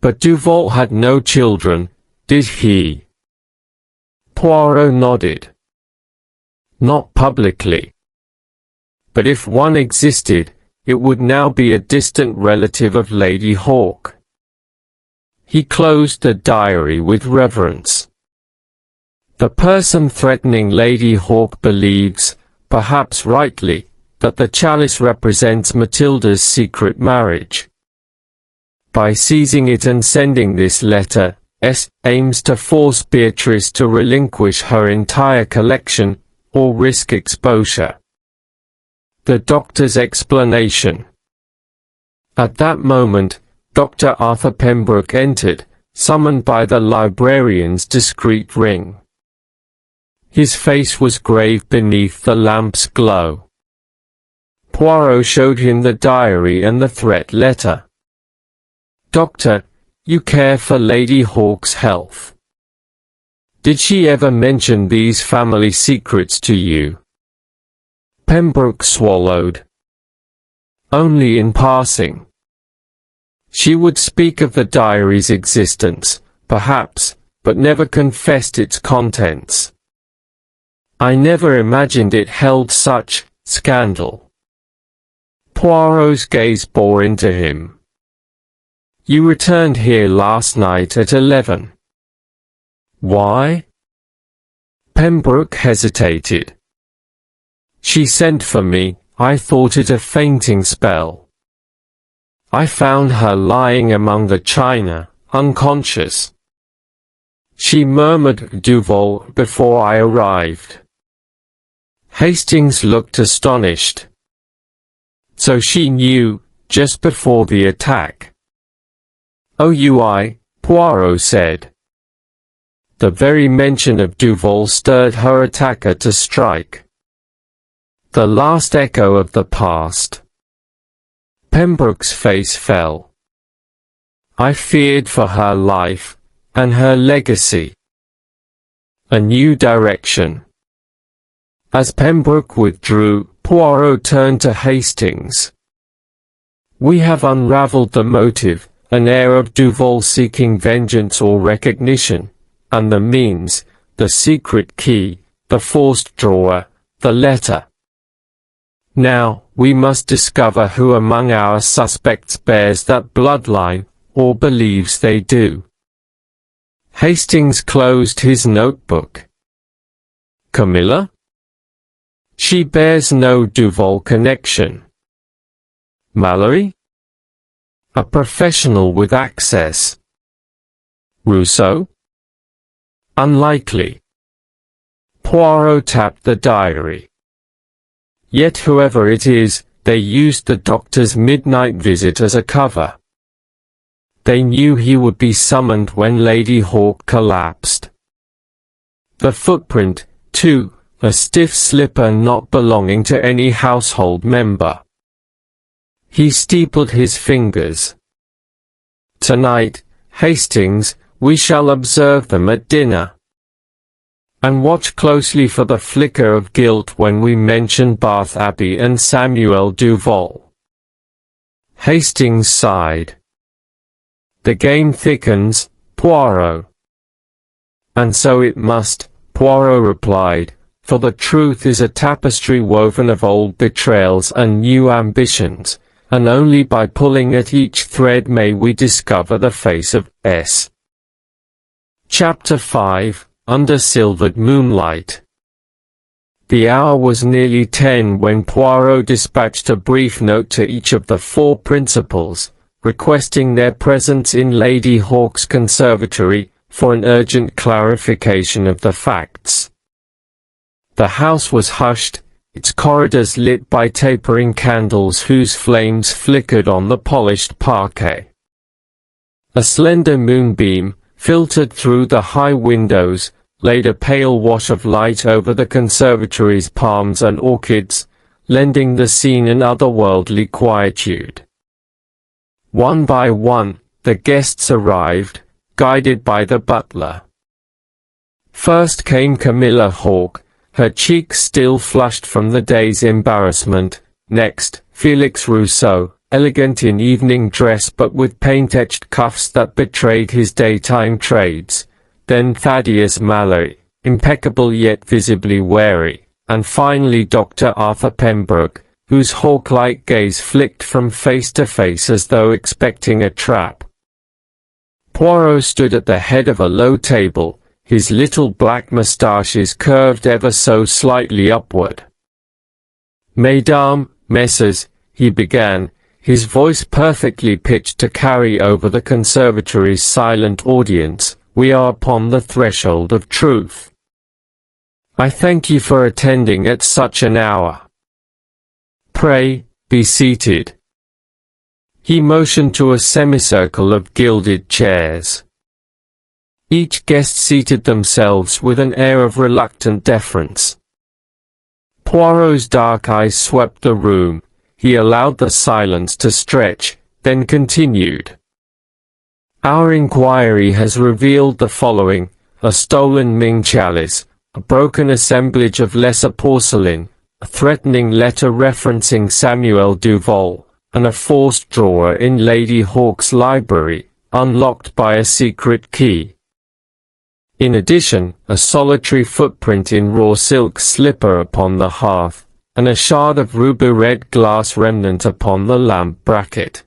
But Duval had no children, did he? Poirot nodded. Not publicly. But if one existed, it would now be a distant relative of Lady Hawke. He closed the diary with reverence. The person threatening Lady Hawke believes, perhaps rightly, that the chalice represents Matilda's secret marriage. By seizing it and sending this letter, S aims to force Beatrice to relinquish her entire collection, or risk exposure. The doctor's explanation. At that moment, Dr. Arthur Pembroke entered, summoned by the librarian's discreet ring. His face was grave beneath the lamp's glow. Poirot showed him the diary and the threat letter. "Doctor, you care for Lady Hawke's health. Did she ever mention these family secrets to you?" Pembroke swallowed. "Only in passing. She would speak of the diary's existence, perhaps, but never confessed its contents. I never imagined it held such scandal." Poirot's gaze bore into him. "You returned here last night at 11. Why?" Pembroke hesitated. "She sent for me. I thought it a fainting spell. I found her lying among the china, unconscious. She murmured Duval before I arrived." Hastings looked astonished. "So she knew, just before the attack?" "OUI," Poirot said. The very mention of Duval stirred her attacker to strike. The last echo of the past. Pembroke's face fell. "I feared for her life, and her legacy." A new direction. As Pembroke withdrew, Poirot turned to Hastings. "We have unravelled the motive, an air of Duval seeking vengeance or recognition, and the means, the secret key, the forced drawer, the letter. Now, we must discover who among our suspects bears that bloodline, or believes they do." Hastings closed his notebook. "Camilla? She bears no Duval connection. Mallory? A professional with access. Rousseau? Unlikely." Poirot tapped the diary. "Yet whoever it is, they used the doctor's midnight visit as a cover. They knew he would be summoned when Lady Hawke collapsed. The footprint, too, a stiff slipper not belonging to any household member." He steepled his fingers. "Tonight, Hastings, we shall observe them at dinner. And watch closely for the flicker of guilt when we mention Bath Abbey and Samuel Duval." Hastings sighed. "The game thickens, Poirot." "And so it must," Poirot replied, "for the truth is a tapestry woven of old betrayals and new ambitions, and only by pulling at each thread may we discover the face of S." Chapter 5. Under silvered moonlight. The hour was nearly 10 when Poirot dispatched a brief note to each of the 4 principals, requesting their presence in Lady Hawke's conservatory, for an urgent clarification of the facts. The house was hushed, its corridors lit by tapering candles whose flames flickered on the polished parquet. A slender moonbeam, filtered through the high windows, laid a pale wash of light over the conservatory's palms and orchids, lending the scene an otherworldly quietude. One by one, the guests arrived, guided by the butler. First came Camilla Hawke, her cheeks still flushed from the day's embarrassment. Next, Felix Rousseau, elegant in evening dress but with paint-etched cuffs that betrayed his daytime trades. Then Thaddeus Mallory, impeccable yet visibly wary, and finally Dr. Arthur Pembroke, whose hawk-like gaze flicked from face to face as though expecting a trap. Poirot stood at the head of a low table, his little black moustaches curved ever so slightly upward. Mesdames, Messieurs, he began, his voice perfectly pitched to carry over the conservatory's silent audience, we are upon the threshold of truth. I thank you for attending at such an hour. Pray, be seated. He motioned to a semicircle of gilded chairs. Each guest seated themselves with an air of reluctant deference. Poirot's dark eyes swept the room. He allowed the silence to stretch, then continued. Our inquiry has revealed the following: a stolen Ming chalice, a broken assemblage of lesser porcelain, a threatening letter referencing Samuel Duval, and a forced drawer in Lady Hawke's library, unlocked by a secret key. In addition, a solitary footprint in raw silk slipper upon the hearth, and a shard of ruby-red glass remnant upon the lamp bracket.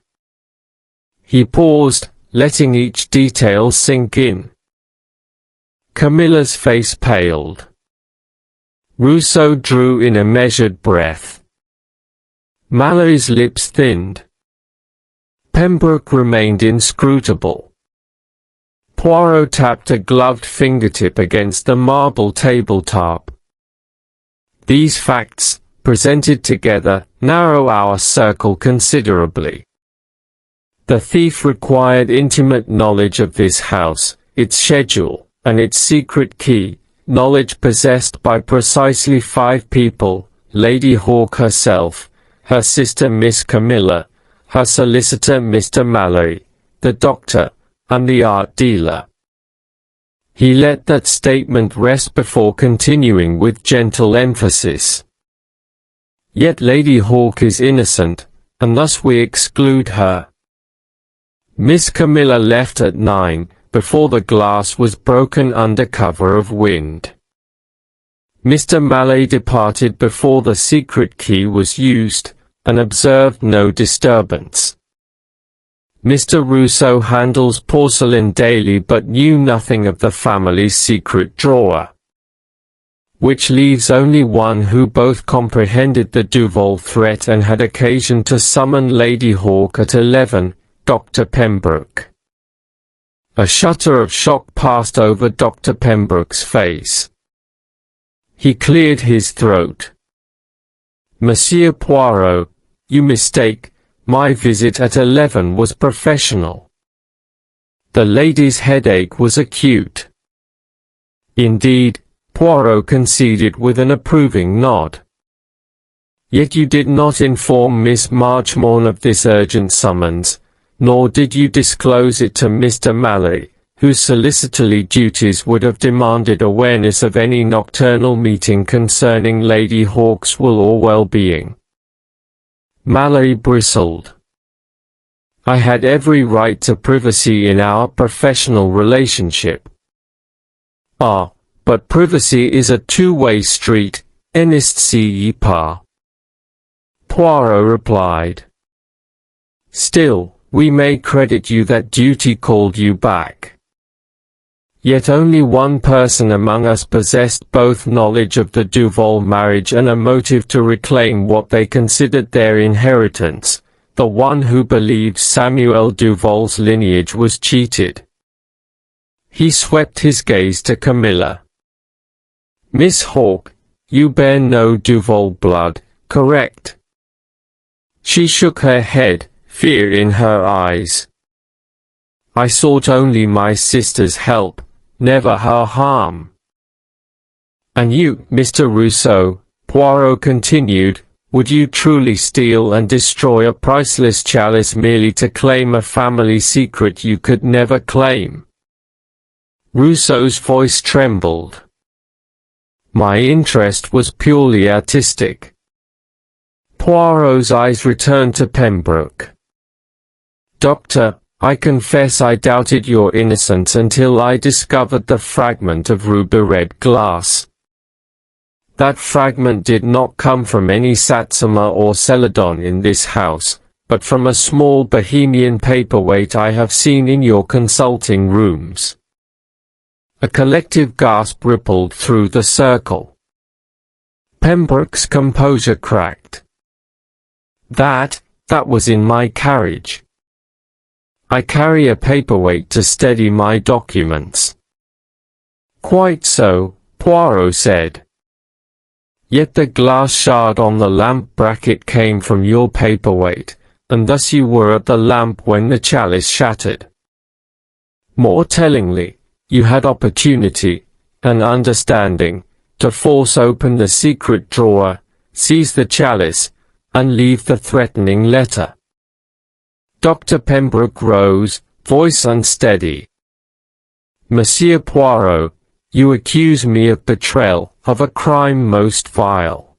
He paused, letting each detail sink in. Camilla's face paled. Rousseau drew in a measured breath. Mallory's lips thinned. Pembroke remained inscrutable. Poirot tapped a gloved fingertip against the marble tabletop. These facts, presented together, narrow our circle considerably. The thief required intimate knowledge of this house, its schedule, and its secret key, knowledge possessed by precisely 5 people: Lady Hawke herself, her sister Miss Camilla, her solicitor Mr. Mallory, the doctor, and the art dealer. He let that statement rest before continuing with gentle emphasis. Yet Lady Hawke is innocent, and thus we exclude her. Miss Camilla left at 9, before the glass was broken under cover of wind. Mr. Mallory departed before the secret key was used, and observed no disturbance. Mr. Rousseau handles porcelain daily but knew nothing of the family's secret drawer. Which leaves only one who both comprehended the Duval threat and had occasion to summon Lady Hawke at 11, Dr. Pembroke. A shudder of shock passed over Dr. Pembroke's face. He cleared his throat. Monsieur Poirot, you mistake. My visit at 11 was professional. The lady's headache was acute. Indeed, Poirot conceded with an approving nod. Yet you did not inform Miss Marchmorne of this urgent summons, nor did you disclose it to Mr. Mallory, whose solicitory duties would have demanded awareness of any nocturnal meeting concerning Lady Hawke's will or well-being. Mallory bristled. I had every right to privacy in our professional relationship. Ah, but privacy is a two-way street, n'est-ce pas? Poirot replied. Still, we may credit you that duty called you back. Yet only one person among us possessed both knowledge of the Duval marriage and a motive to reclaim what they considered their inheritance, the one who believed Samuel Duval's lineage was cheated. He swept his gaze to Camilla. Miss Hawke, you bear no Duval blood, correct? She shook her head, fear in her eyes. I sought only my sister's help, never her harm. And you, Mr. Rousseau, Poirot continued, would you truly steal and destroy a priceless chalice merely to claim a family secret you could never claim? Rousseau's voice trembled. My interest was purely artistic. Poirot's eyes returned to Pembroke. Doctor, I confess I doubted your innocence until I discovered the fragment of ruby-red glass. That fragment did not come from any Satsuma or Celadon in this house, but from a small Bohemian paperweight I have seen in your consulting rooms. A collective gasp rippled through the circle. Pembroke's composure cracked. That was in my carriage. I carry a paperweight to steady my documents. Quite so, Poirot said. Yet the glass shard on the lamp bracket came from your paperweight, and thus you were at the lamp when the chalice shattered. More tellingly, you had opportunity, and understanding, to force open the secret drawer, seize the chalice, and leave the threatening letter. Dr. Pembroke rose, voice unsteady. Monsieur Poirot, you accuse me of betrayal, of a crime most vile.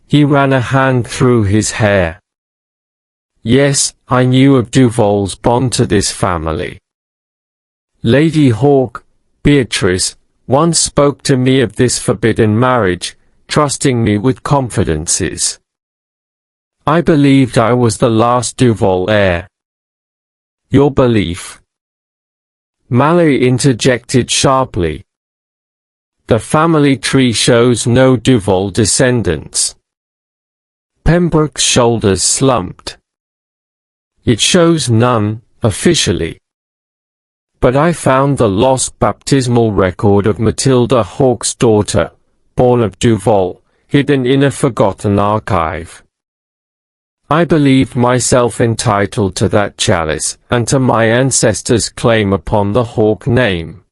He ran a hand through his hair. Yes, I knew of Duval's bond to this family. Lady Hawke, Beatrice, once spoke to me of this forbidden marriage, trusting me with confidences. I believed I was the last Duval heir. Your belief? Mallory interjected sharply. The family tree shows no Duval descendants. Pembroke's shoulders slumped. It shows none, officially. But I found the lost baptismal record of Matilda Hawke's daughter, born of Duval, hidden in a forgotten archive. I believed myself entitled to that chalice, and to my ancestors' claim upon the Hawke name.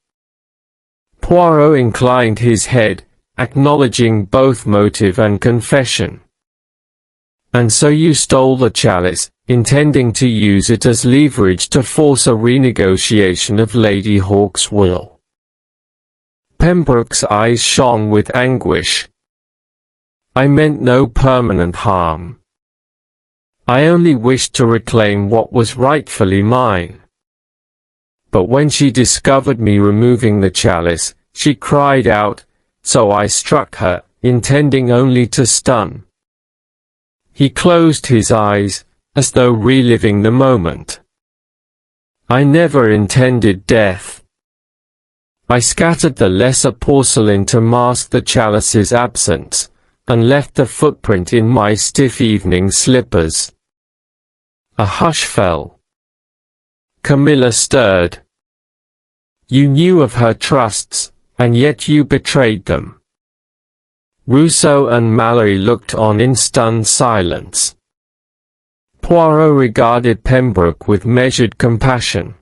Poirot inclined his head, acknowledging both motive and confession. And so you stole the chalice, intending to use it as leverage to force a renegotiation of Lady Hawke's will. Pembroke's eyes shone with anguish. I meant no permanent harm. I only wished to reclaim what was rightfully mine. But when she discovered me removing the chalice, she cried out, so I struck her, intending only to stun. He closed his eyes, as though reliving the moment. I never intended death. I scattered the lesser porcelain to mask the chalice's absence, and left the footprint in my stiff evening slippers. A hush fell. Camilla stirred. You knew of her trusts, and yet you betrayed them. Rousseau and Mallory looked on in stunned silence. Poirot regarded Pembroke with measured compassion.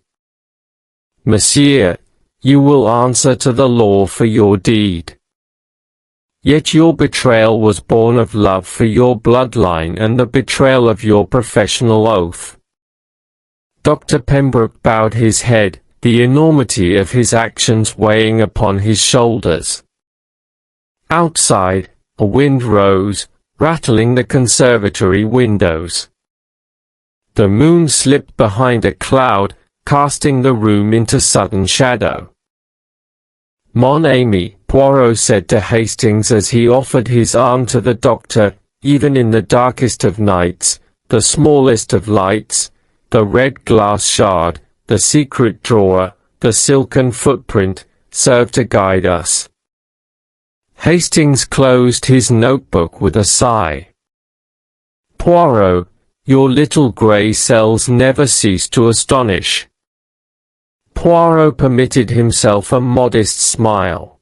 Monsieur, you will answer to the law for your deed. Yet your betrayal was born of love for your bloodline and the betrayal of your professional oath. Dr. Pembroke bowed his head, the enormity of his actions weighing upon his shoulders. Outside, a wind rose, rattling the conservatory windows. The moon slipped behind a cloud, casting the room into sudden shadow. Mon ami, Poirot said to Hastings as he offered his arm to the doctor, even in the darkest of nights, the smallest of lights, the red glass shard, the secret drawer, the silken footprint, serve to guide us. Hastings closed his notebook with a sigh. Poirot, your little grey cells never cease to astonish. Poirot permitted himself a modest smile.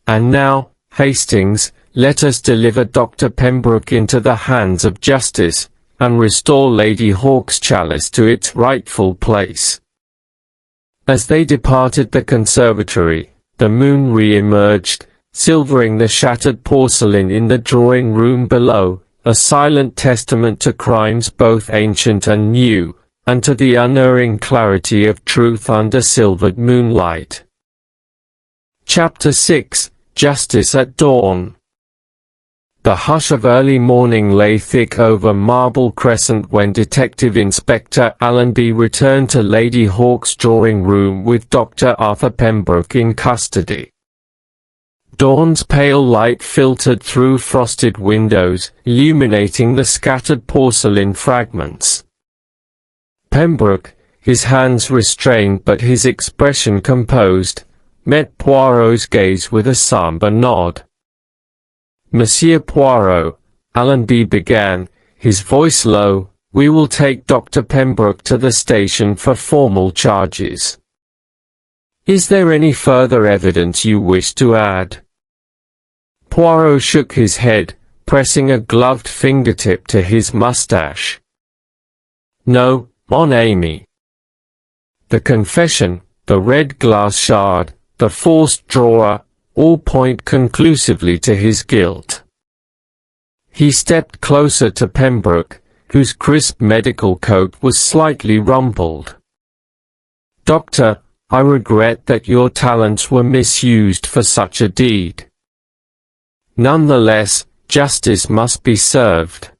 And now, Hastings, let us deliver Dr. Pembroke into the hands of justice, and restore Lady Hawke's chalice to its rightful place. As they departed the conservatory, the moon re-emerged, silvering the shattered porcelain in the drawing-room below, a silent testament to crimes both ancient and new, and to the unerring clarity of truth under silvered moonlight. Chapter 6, Justice at Dawn. The hush of early morning lay thick over Marble Crescent when Detective Inspector Allenby returned to Lady Hawke's drawing-room with Dr. Arthur Pembroke in custody. Dawn's pale light filtered through frosted windows, illuminating the scattered porcelain fragments. Pembroke, his hands restrained but his expression composed, met Poirot's gaze with a sombre nod. Monsieur Poirot, Allenby began, his voice low, we will take Dr. Pembroke to the station for formal charges. Is there any further evidence you wish to add? Poirot shook his head, pressing a gloved fingertip to his mustache. No, mon ami. The confession, the red glass shard, the forced drawer, all point conclusively to his guilt. He stepped closer to Pembroke, whose crisp medical coat was slightly rumpled. Doctor, I regret that your talents were misused for such a deed. Nonetheless, justice must be served.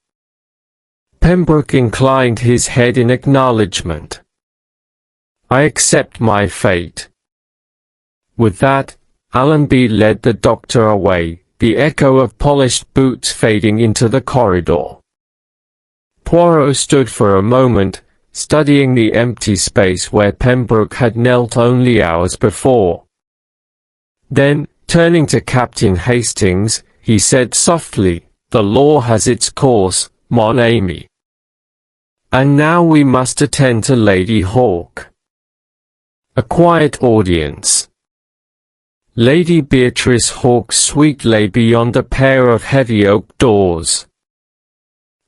Pembroke inclined his head in acknowledgement. I accept my fate. With that, Allenby led the doctor away, the echo of polished boots fading into the corridor. Poirot stood for a moment, studying the empty space where Pembroke had knelt only hours before. Then, turning to Captain Hastings, he said softly, the law has its course, mon ami. And now we must attend to Lady Hawke. A quiet audience. Lady Beatrice Hawke's suite lay beyond a pair of heavy oak doors.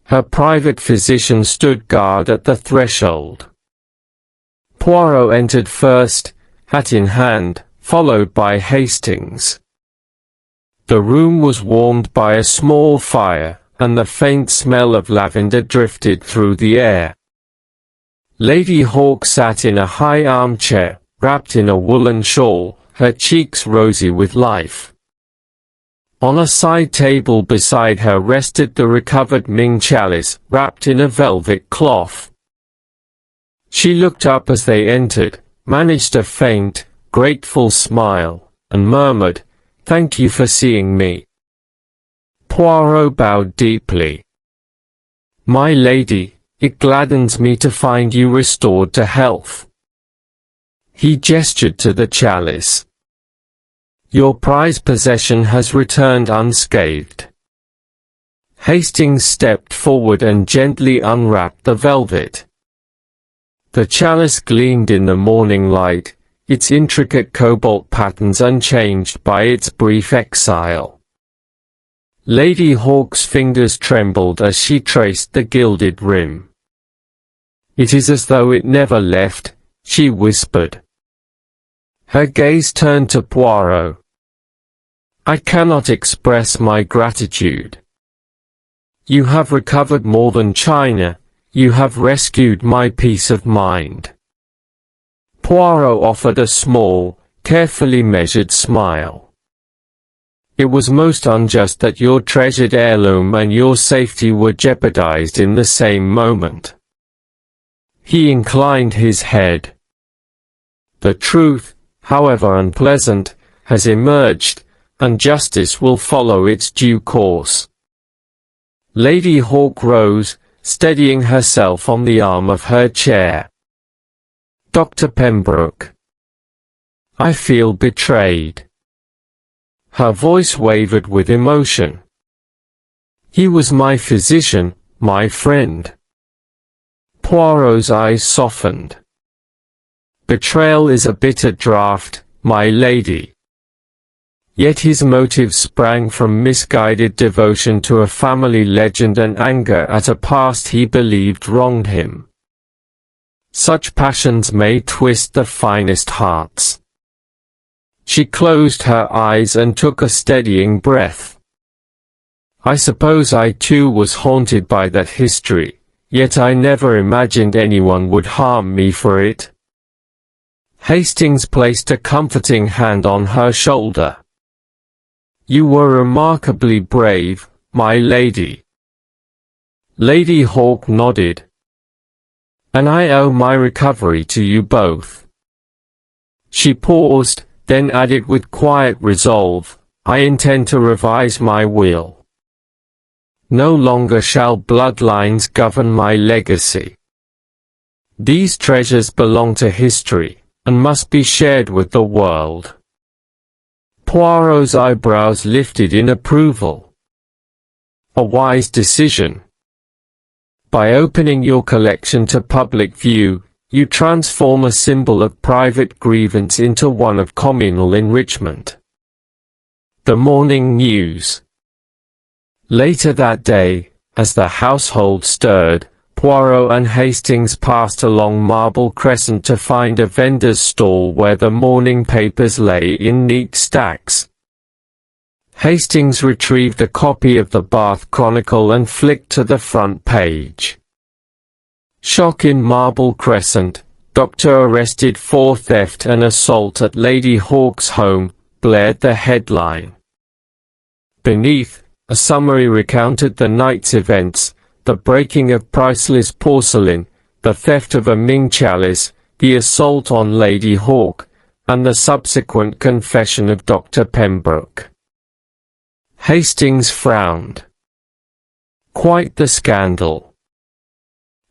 Her private physician stood guard at the threshold. Poirot entered first, hat in hand, followed by Hastings. The room was warmed by a small fire, and the faint smell of lavender drifted through the air. Lady Hawke sat in a high armchair, wrapped in a woolen shawl, her cheeks rosy with life. On a side table beside her rested the recovered Ming chalice, wrapped in a velvet cloth. She looked up as they entered, managed a faint, grateful smile, and murmured, "Thank you for seeing me." Poirot bowed deeply. "My lady, it gladdens me to find you restored to health." He gestured to the chalice. "Your prized possession has returned unscathed." Hastings stepped forward and gently unwrapped the velvet. The chalice gleamed in the morning light, its intricate cobalt patterns unchanged by its brief exile. Lady Hawke's fingers trembled as she traced the gilded rim. "It is as though it never left," she whispered. Her gaze turned to Poirot. "I cannot express my gratitude. You have recovered more than china, you have rescued my peace of mind." Poirot offered a small, carefully measured smile. "It was most unjust that your treasured heirloom and your safety were jeopardized in the same moment." He inclined his head. "The truth, however unpleasant, has emerged, and justice will follow its due course." Lady Hawke rose, steadying herself on the arm of her chair. "Dr. Pembroke. I feel betrayed." Her voice wavered with emotion. "He was my physician, my friend." Poirot's eyes softened. "Betrayal is a bitter draught, my lady." Yet his motives sprang from misguided devotion to a family legend and anger at a past he believed wronged him. Such passions may twist the finest hearts. She closed her eyes and took a steadying breath. "I suppose I too was haunted by that history, yet I never imagined anyone would harm me for it." Hastings placed a comforting hand on her shoulder. "You were remarkably brave, my lady." Lady Hawke nodded. "And I owe my recovery to you both." She paused, then added with quiet resolve, "I intend to revise my will. No longer shall bloodlines govern my legacy. These treasures belong to history, and must be shared with the world." Poirot's eyebrows lifted in approval. a wise decision. By opening your collection to public view, you transform a symbol of private grievance into one of communal enrichment. The morning news. Later that day, as the household stirred, Poirot and Hastings passed along Marble Crescent to find a vendor's stall where the morning papers lay in neat stacks. Hastings retrieved a copy of the Bath Chronicle and flicked to the front page. Shock in Marble Crescent, Doctor arrested for theft and assault at Lady Hawke's home, blared the headline. Beneath, a summary recounted the night's events: the breaking of priceless porcelain, the theft of a Ming chalice, the assault on Lady Hawke, and the subsequent confession of Dr. Pembroke. Hastings frowned. Quite the scandal.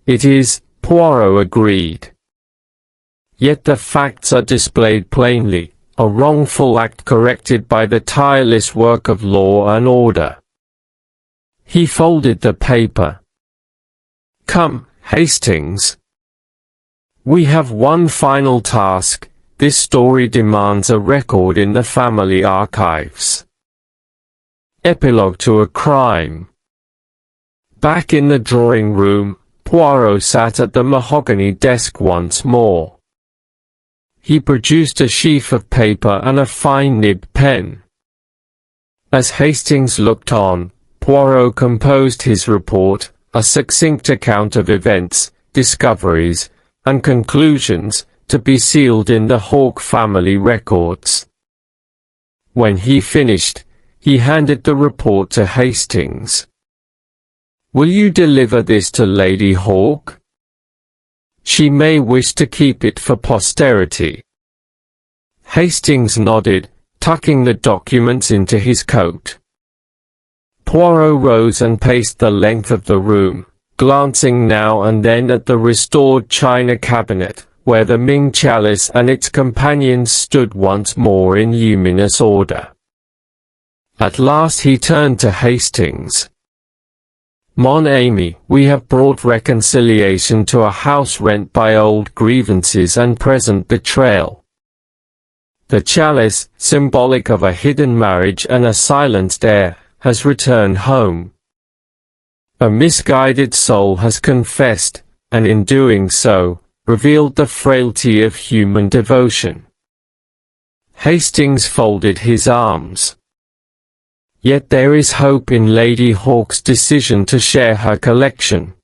It is, Poirot agreed. Yet the facts are displayed plainly, a wrongful act corrected by the tireless work of law and order. He folded the paper. Come, Hastings. We have one final task. This story demands a record in the family archives. Epilogue to a crime. Back in the drawing room, Poirot sat at the mahogany desk once more. He produced a sheaf of paper and a fine nibbed pen. As Hastings looked on, Poirot composed his report, a succinct account of events, discoveries, and conclusions, to be sealed in the Hawke family records. When he finished, he handed the report to Hastings. "Will you deliver this to Lady Hawke? She may wish to keep it for posterity." Hastings nodded, tucking the documents into his coat. Poirot rose and paced the length of the room, glancing now and then at the restored china cabinet, where the Ming chalice and its companions stood once more in luminous order. At last he turned to Hastings. "Mon ami, we have brought reconciliation to a house rent by old grievances and present betrayal. The chalice, symbolic of a hidden marriage and a silenced heir, has returned home. A misguided soul has confessed, and in doing so, revealed the frailty of human devotion." Hastings folded his arms. "Yet there is hope in Lady Hawke's decision to share her collection.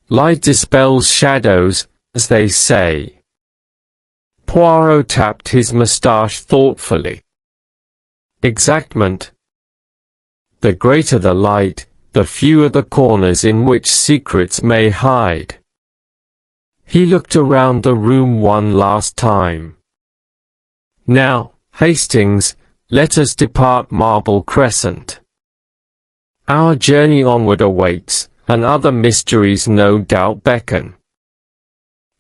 Light dispels shadows, as they say." Poirot tapped his moustache thoughtfully. "Exactment. The greater the light, the fewer the corners in which secrets may hide." He looked around the room one last time. "Now, Hastings, let us depart Marble Crescent. Our journey onward awaits, and other mysteries no doubt beckon."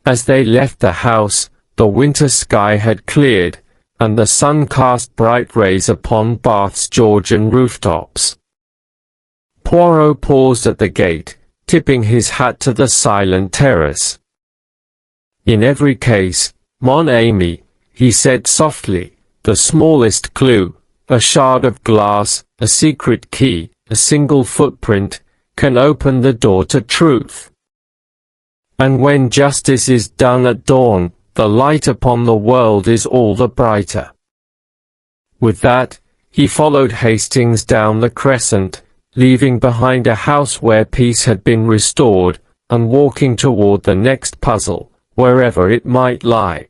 As they left the house, the winter sky had cleared, and the sun cast bright rays upon Bath's Georgian rooftops. Poirot paused at the gate, tipping his hat to the silent terrace. "In every case, mon ami," he said softly, "the smallest clue, a shard of glass, a secret key, a single footprint, can open the door to truth. And when justice is done at dawn, the light upon the world is all the brighter." With that, he followed Hastings down the Crescent, leaving behind a house where peace had been restored, and walking toward the next puzzle, wherever it might lie.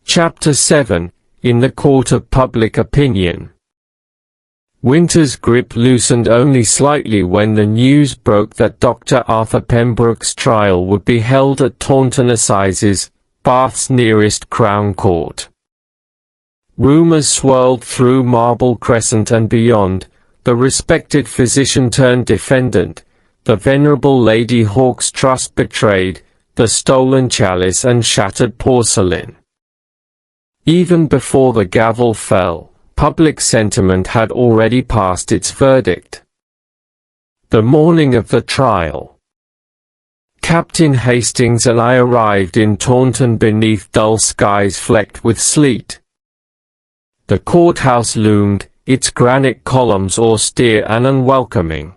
Chapter 7. In the Court of Public Opinion. Winter's grip loosened only slightly when the news broke that Dr. Arthur Pembroke's trial would be held at Taunton Assizes, Bath's nearest Crown Court. Rumours swirled through Marble Crescent and beyond. The respected physician-turned-defendant, the venerable Lady Hawke's trust betrayed, the stolen chalice and shattered porcelain. Even before the gavel fell, public sentiment had already passed its verdict. The morning of the trial. Captain Hastings and I arrived in Taunton beneath dull skies flecked with sleet. The courthouse loomed, its granite columns austere and unwelcoming.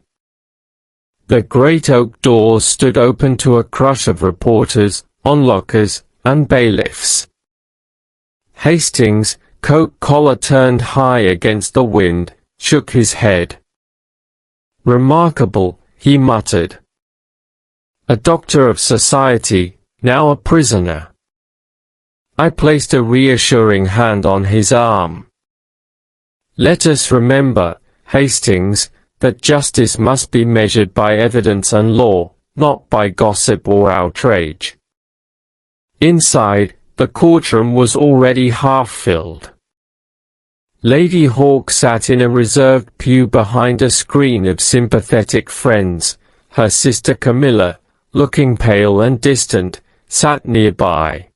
The great oak doors stood open to a crush of reporters, onlookers, and bailiffs. Hastings, coat collar turned high against the wind, shook his head. "Remarkable," he muttered. "A doctor of society, now a prisoner." I placed a reassuring hand on his arm. "Let us remember, Hastings, that justice must be measured by evidence and law, not by gossip or outrage." Inside, the courtroom was already half-filled. Lady Hawke sat in a reserved pew behind a screen of sympathetic friends. Her sister Camilla, looking pale and distant, sat nearby.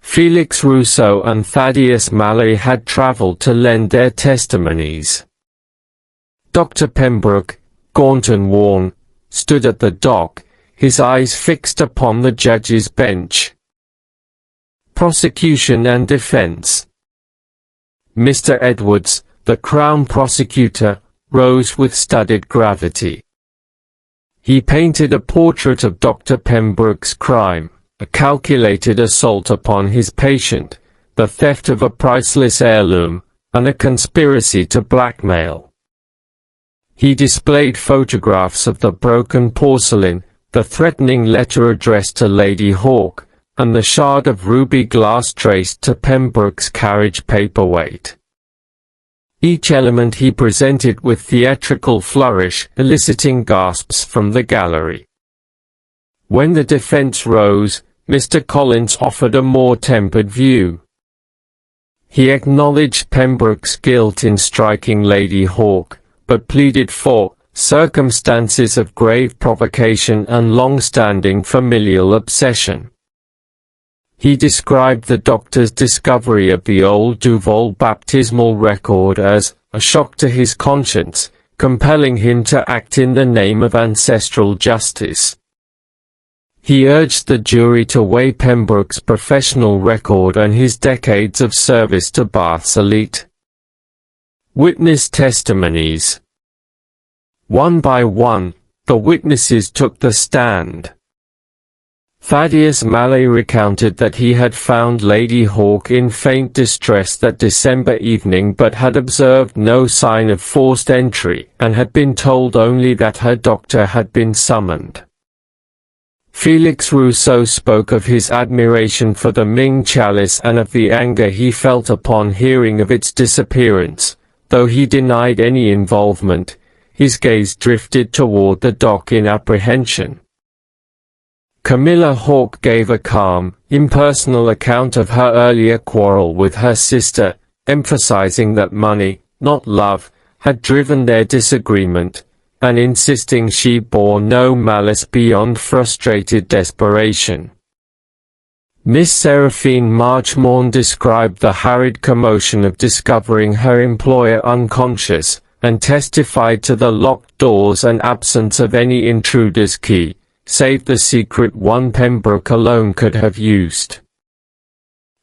Felix Rousseau and Thaddeus Mallory had travelled to lend their testimonies. Dr. Pembroke, gaunt and worn, stood at the dock, his eyes fixed upon the judge's bench. Prosecution and defence. Mr. Edwards, the Crown Prosecutor, rose with studied gravity. He painted a portrait of Dr. Pembroke's crime, a calculated assault upon his patient, the theft of a priceless heirloom, and a conspiracy to blackmail. He displayed photographs of the broken porcelain, the threatening letter addressed to Lady Hawke, and the shard of ruby glass traced to Pembroke's carriage paperweight. Each element he presented with theatrical flourish, eliciting gasps from the gallery. When the defense rose, Mr. Collins offered a more tempered view. He acknowledged Pembroke's guilt in striking Lady Hawke, but pleaded for circumstances of grave provocation and long-standing familial obsession. He described the doctor's discovery of the old Duval baptismal record as a shock to his conscience, compelling him to act in the name of ancestral justice. He urged the jury to weigh Pembroke's professional record and his decades of service to Bath's elite. Witness testimonies. One by one, the witnesses took the stand. Thaddeus Mallory recounted that he had found Lady Hawke in faint distress that December evening but had observed no sign of forced entry, and had been told only that her doctor had been summoned. Felix Rousseau spoke of his admiration for the Ming Chalice and of the anger he felt upon hearing of its disappearance. Though he denied any involvement, his gaze drifted toward the dock in apprehension. Camilla Hawke gave a calm, impersonal account of her earlier quarrel with her sister, emphasizing that money, not love, had driven their disagreement, and insisting she bore no malice beyond frustrated desperation. Miss Seraphine Marchmorn described the harried commotion of discovering her employer unconscious, and testified to the locked doors and absence of any intruder's key, save the secret one Pembroke alone could have used.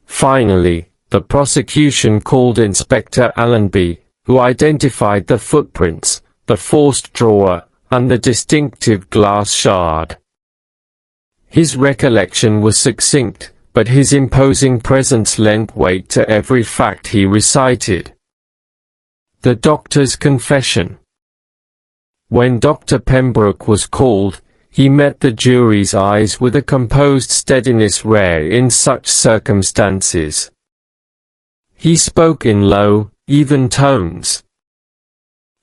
Finally, the prosecution called Inspector Allenby, who identified the footprints, the forced drawer, and the distinctive glass shard. His recollection was succinct, but his imposing presence lent weight to every fact he recited. The doctor's confession. When Dr. Pembroke was called, he met the jury's eyes with a composed steadiness rare in such circumstances. He spoke in low, even tones.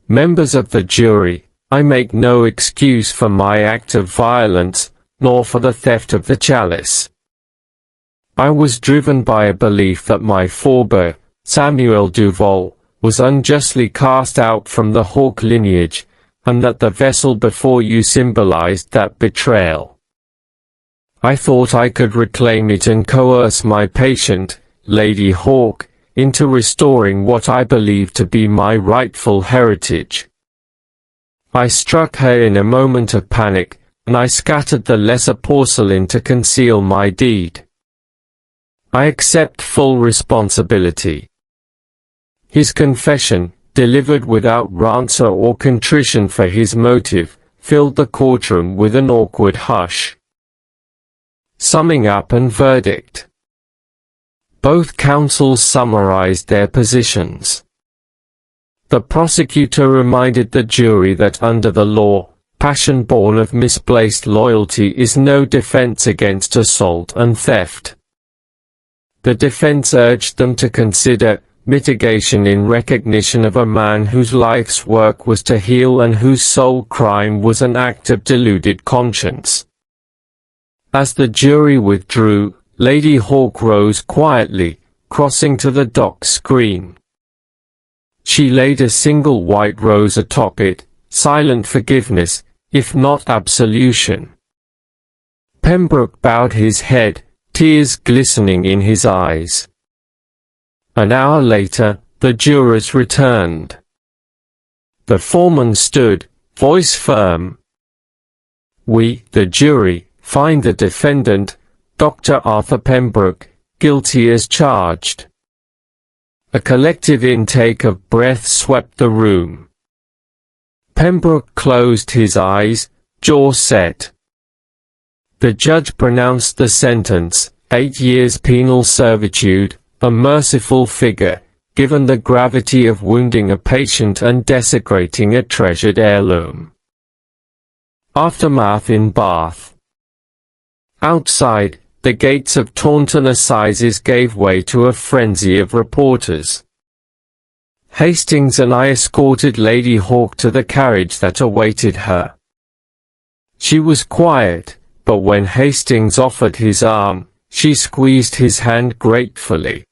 "Members of the jury, I make no excuse for my act of violence, nor for the theft of the chalice. I was driven by a belief that my forebear, Samuel Duval, was unjustly cast out from the Hawke lineage, and that the vessel before you symbolized that betrayal. I thought I could reclaim it and coerce my patient, Lady Hawke, into restoring what I believe to be my rightful heritage. I struck her in a moment of panic, and I scattered the lesser porcelain to conceal my deed. I accept full responsibility." His confession, delivered without rancour or contrition for his motive, filled the courtroom with an awkward hush. Summing up and verdict. Both counsels summarized their positions. The prosecutor reminded the jury that under the law, passion born of misplaced loyalty is no defense against assault and theft. The defense urged them to consider mitigation in recognition of a man whose life's work was to heal and whose sole crime was an act of deluded conscience. As the jury withdrew, Lady Hawke rose quietly, crossing to the dock screen. She laid a single white rose atop it, silent forgiveness, if not absolution. Pembroke bowed his head, tears glistening in his eyes. An hour later, the jurors returned. The foreman stood, voice firm. "We, the jury, find the defendant, Dr. Arthur Pembroke, guilty as charged." A collective intake of breath swept the room. Pembroke closed his eyes, jaw set. The judge pronounced the sentence, 8 years penal servitude, a merciful figure, given the gravity of wounding a patient and desecrating a treasured heirloom. Aftermath in Bath. Outside, the gates of Taunton Assizes gave way to a frenzy of reporters. Hastings and I escorted Lady Hawke to the carriage that awaited her. She was quiet, but when Hastings offered his arm, she squeezed his hand gratefully.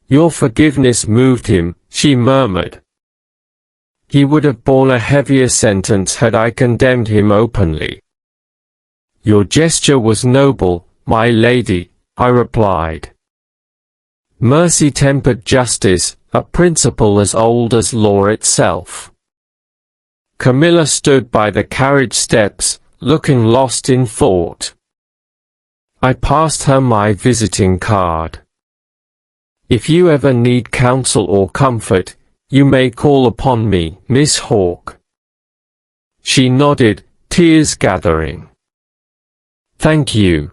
"Your forgiveness moved him," she murmured. "He would have borne a heavier sentence had I condemned him openly." "Your gesture was noble, my lady," I replied. "Mercy tempered justice, a principle as old as law itself." Camilla stood by the carriage steps, looking lost in thought. I passed her my visiting card. "If you ever need counsel or comfort, you may call upon me, Miss Hawke." She nodded, tears gathering. "Thank you."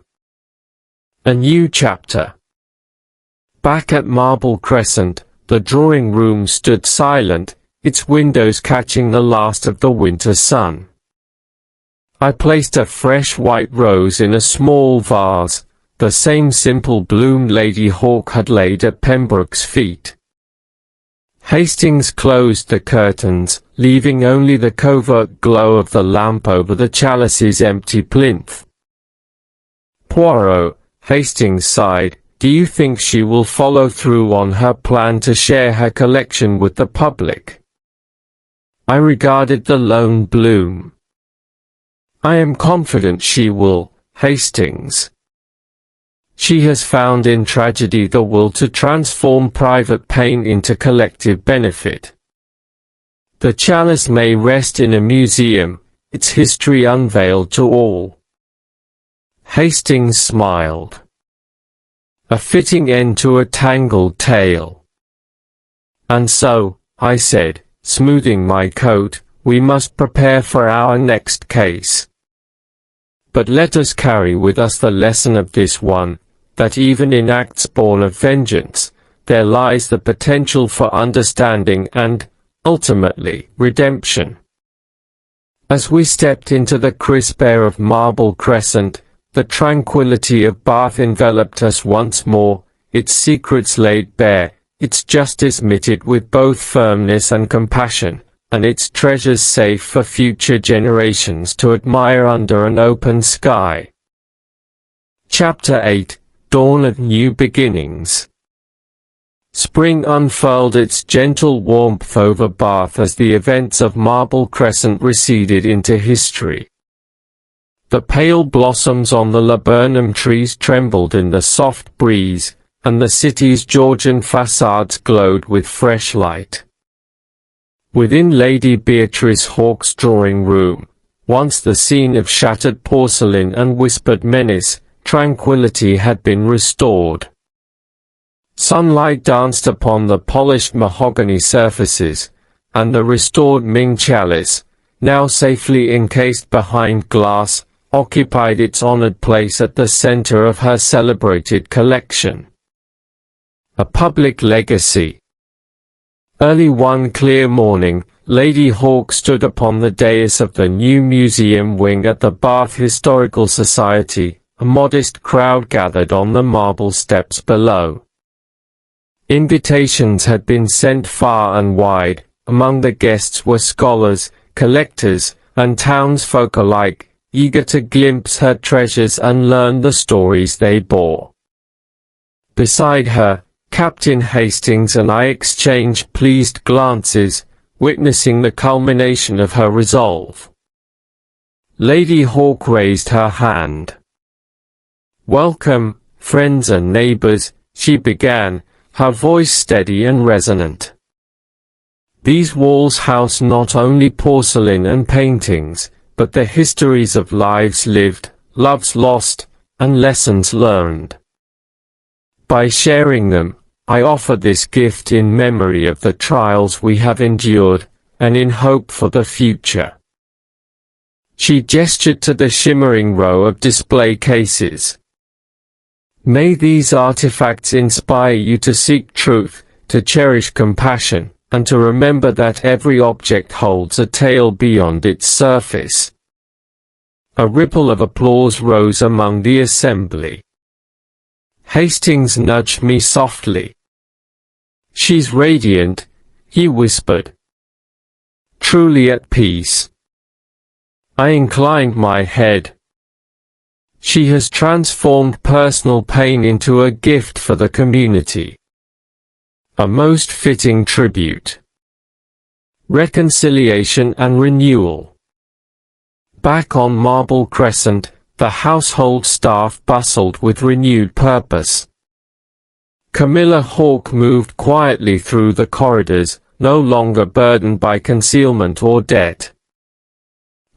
A new chapter. Back at Marble Crescent, the drawing room stood silent, its windows catching the last of the winter sun. I placed a fresh white rose in a small vase, the same simple bloom Lady Hawke had laid at Pembroke's feet. Hastings closed the curtains, leaving only the covert glow of the lamp over the Chalice's empty plinth. "Poirot," Hastings sighed, "do you think she will follow through on her plan to share her collection with the public?" I regarded the lone bloom. "I am confident she will, Hastings. She has found in tragedy the will to transform private pain into collective benefit. The chalice may rest in a museum, its history unveiled to all." Hastings smiled. "A fitting end to a tangled tale." "And so," I said, smoothing my coat, "we must prepare for our next case. But let us carry with us the lesson of this one, that even in acts born of vengeance, there lies the potential for understanding and, ultimately, redemption." As we stepped into the crisp air of Marble Crescent, the tranquility of Bath enveloped us once more, its secrets laid bare, its justice meted with both firmness and compassion, and its treasures safe for future generations to admire under an open sky. Chapter 8: Dawn of New Beginnings. Spring unfurled its gentle warmth over Bath as the events of Marble Crescent receded into history. The pale blossoms on the laburnum trees trembled in the soft breeze, and the city's Georgian facades glowed with fresh light. Within Lady Beatrice Hawke's drawing-room, once the scene of shattered porcelain and whispered menace, tranquility had been restored. Sunlight danced upon the polished mahogany surfaces, and the restored Ming chalice, now safely encased behind glass, occupied its honored place at the center of her celebrated collection. A public legacy. Early one clear morning, Lady Hawke stood upon the dais of the new museum wing at the Bath Historical Society. A modest crowd gathered on the marble steps below. Invitations had been sent far and wide. Among the guests were scholars, collectors, and townsfolk alike, eager to glimpse her treasures and learn the stories they bore. Beside her, Captain Hastings and I exchanged pleased glances, witnessing the culmination of her resolve. Lady Hawke raised her hand. "Welcome, friends and neighbors," she began, her voice steady and resonant. "These walls house not only porcelain and paintings, but the histories of lives lived, loves lost, and lessons learned. By sharing them, I offer this gift in memory of the trials we have endured, and in hope for the future." She gestured to the shimmering row of display cases. "May these artifacts inspire you to seek truth, to cherish compassion, and to remember that every object holds a tale beyond its surface." A ripple of applause rose among the assembly. Hastings nudged me softly. "She's radiant," he whispered. "Truly at peace." I inclined my head. "She has transformed personal pain into a gift for the community. A most fitting tribute. Reconciliation and renewal." Back on Marble Crescent, the household staff bustled with renewed purpose. Camilla Hawke moved quietly through the corridors, no longer burdened by concealment or debt.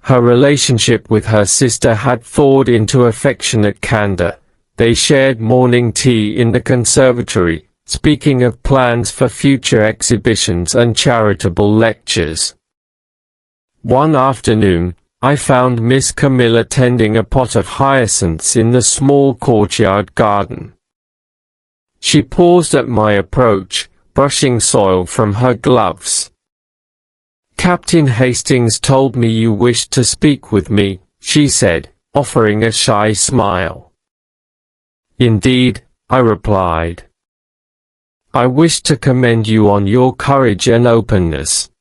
Her relationship with her sister had thawed into affectionate candor. They shared morning tea in the conservatory, speaking of plans for future exhibitions and charitable lectures. One afternoon, I found Miss Camilla tending a pot of hyacinths in the small courtyard garden. She paused at my approach, brushing soil from her gloves. "Captain Hastings told me you wished to speak with me," she said, offering a shy smile. "Indeed," I replied. "I wish to commend you on your courage and openness.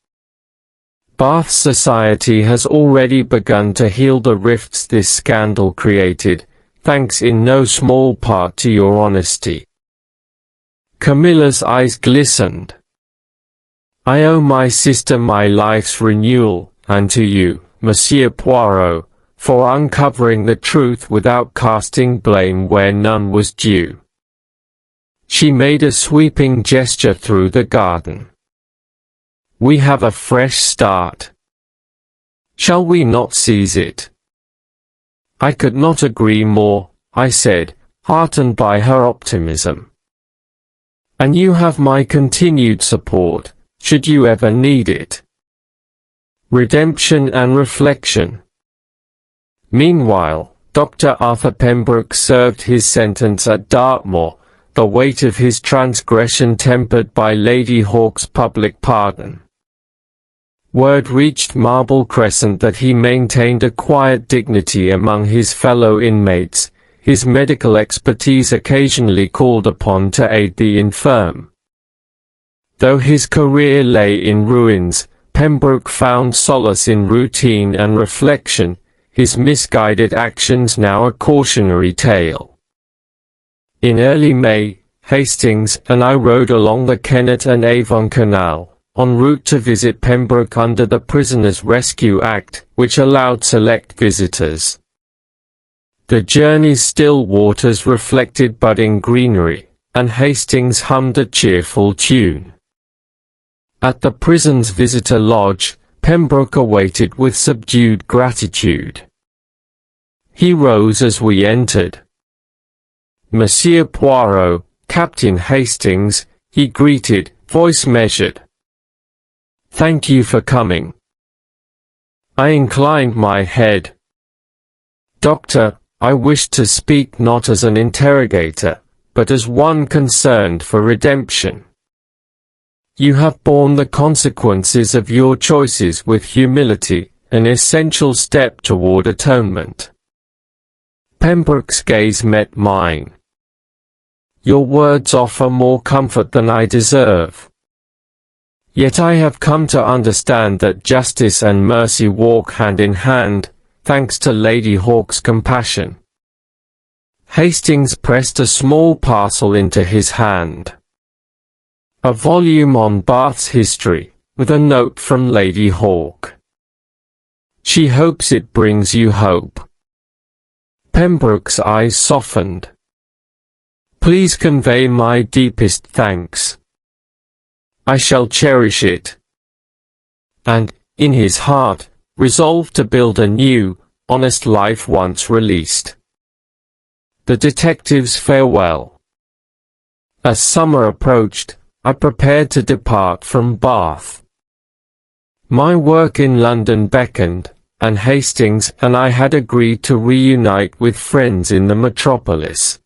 Bath society has already begun to heal the rifts this scandal created, thanks in no small part to your honesty." Camilla's eyes glistened. "I owe my sister my life's renewal, and to you, Monsieur Poirot, for uncovering the truth without casting blame where none was due." She made a sweeping gesture through the garden. "We have a fresh start. Shall we not seize it?" "I could not agree more," I said, heartened by her optimism. "And you have my continued support, should you ever need it." Redemption and reflection. Meanwhile, Dr. Arthur Pembroke served his sentence at Dartmoor, the weight of his transgression tempered by Lady Hawke's public pardon. Word reached Marble Crescent that he maintained a quiet dignity among his fellow inmates, his medical expertise occasionally called upon to aid the infirm. Though his career lay in ruins, Pembroke found solace in routine and reflection, his misguided actions now a cautionary tale. In early May, Hastings and I rode along the Kennet and Avon Canal, en route to visit Pembroke under the Prisoners' Rescue Act, which allowed select visitors. The journey's still waters reflected budding greenery, and Hastings hummed a cheerful tune. At the prison's visitor lodge, Pembroke awaited with subdued gratitude. He rose as we entered. "Monsieur Poirot, Captain Hastings," he greeted, voice measured. "Thank you for coming." I inclined my head. "Doctor, I wished to speak not as an interrogator, but as one concerned for redemption. You have borne the consequences of your choices with humility, an essential step toward atonement." Pembroke's gaze met mine. "Your words offer more comfort than I deserve. Yet I have come to understand that justice and mercy walk hand in hand, thanks to Lady Hawke's compassion." Hastings pressed a small parcel into his hand. A volume on Bath's history, with a note from Lady Hawke. "She hopes it brings you hope." Pembroke's eyes softened. "Please convey my deepest thanks. I shall cherish it." And, in his heart, resolved to build a new, honest life once released. The detective's farewell. As summer approached, I prepared to depart from Bath. My work in London beckoned, and Hastings and I had agreed to reunite with friends in the metropolis.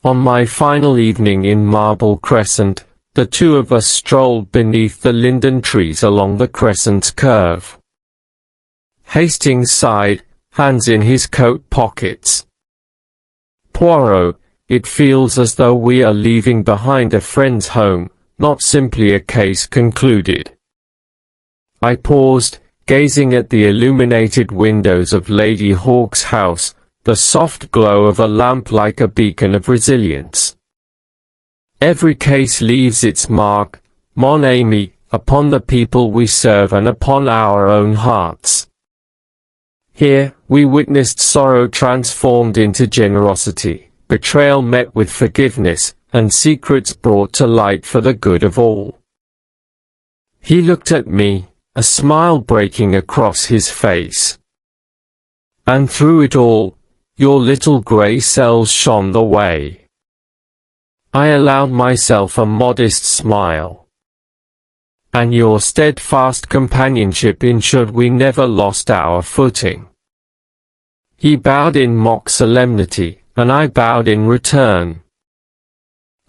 On my final evening in Marble Crescent, the two of us strolled beneath the linden trees along the Crescent's curve. Hastings sighed, hands in his coat pockets. "Poirot, it feels as though we are leaving behind a friend's home, not simply a case concluded." I paused, gazing at the illuminated windows of Lady Hawke's house, the soft glow of a lamp like a beacon of resilience. "Every case leaves its mark, mon ami, upon the people we serve and upon our own hearts." Here, we witnessed sorrow transformed into generosity, betrayal met with forgiveness, and secrets brought to light for the good of all. He looked at me, a smile breaking across his face. "And through it all, your little grey cells shone the way." I allowed myself a modest smile. "And your steadfast companionship ensured we never lost our footing." He bowed in mock solemnity, and I bowed in return.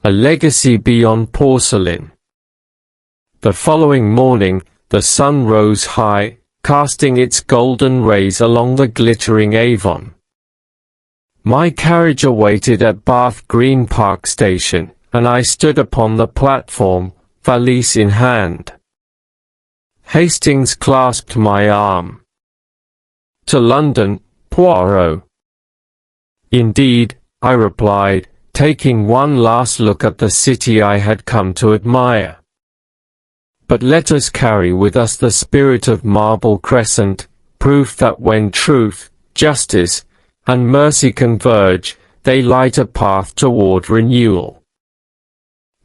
A legacy beyond porcelain. The following morning, the sun rose high, casting its golden rays along the glittering Avon. My carriage awaited at Bath Green Park Station, and I stood upon the platform, valise in hand. Hastings clasped my arm. "To London, Poirot." "Indeed," I replied, taking one last look at the city I had come to admire. "But let us carry with us the spirit of Marble Crescent, proof that when truth, justice, and mercy converge, they light a path toward renewal."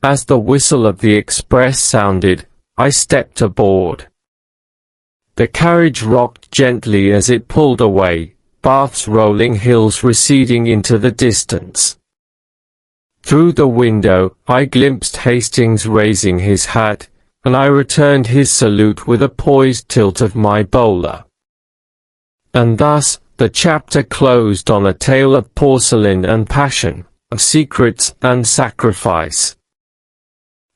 As the whistle of the express sounded, I stepped aboard. The carriage rocked gently as it pulled away, Bath's rolling hills receding into the distance. Through the window, I glimpsed Hastings raising his hat, and I returned his salute with a poised tilt of my bowler. And thus, the chapter closed on a tale of porcelain and passion, of secrets and sacrifice.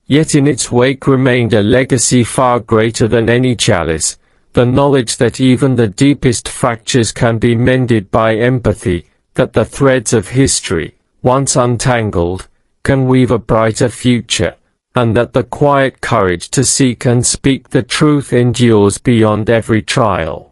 Yet in its wake remained a legacy far greater than any chalice, the knowledge that even the deepest fractures can be mended by empathy, that the threads of history, once untangled, can weave a brighter future, and that the quiet courage to seek and speak the truth endures beyond every trial.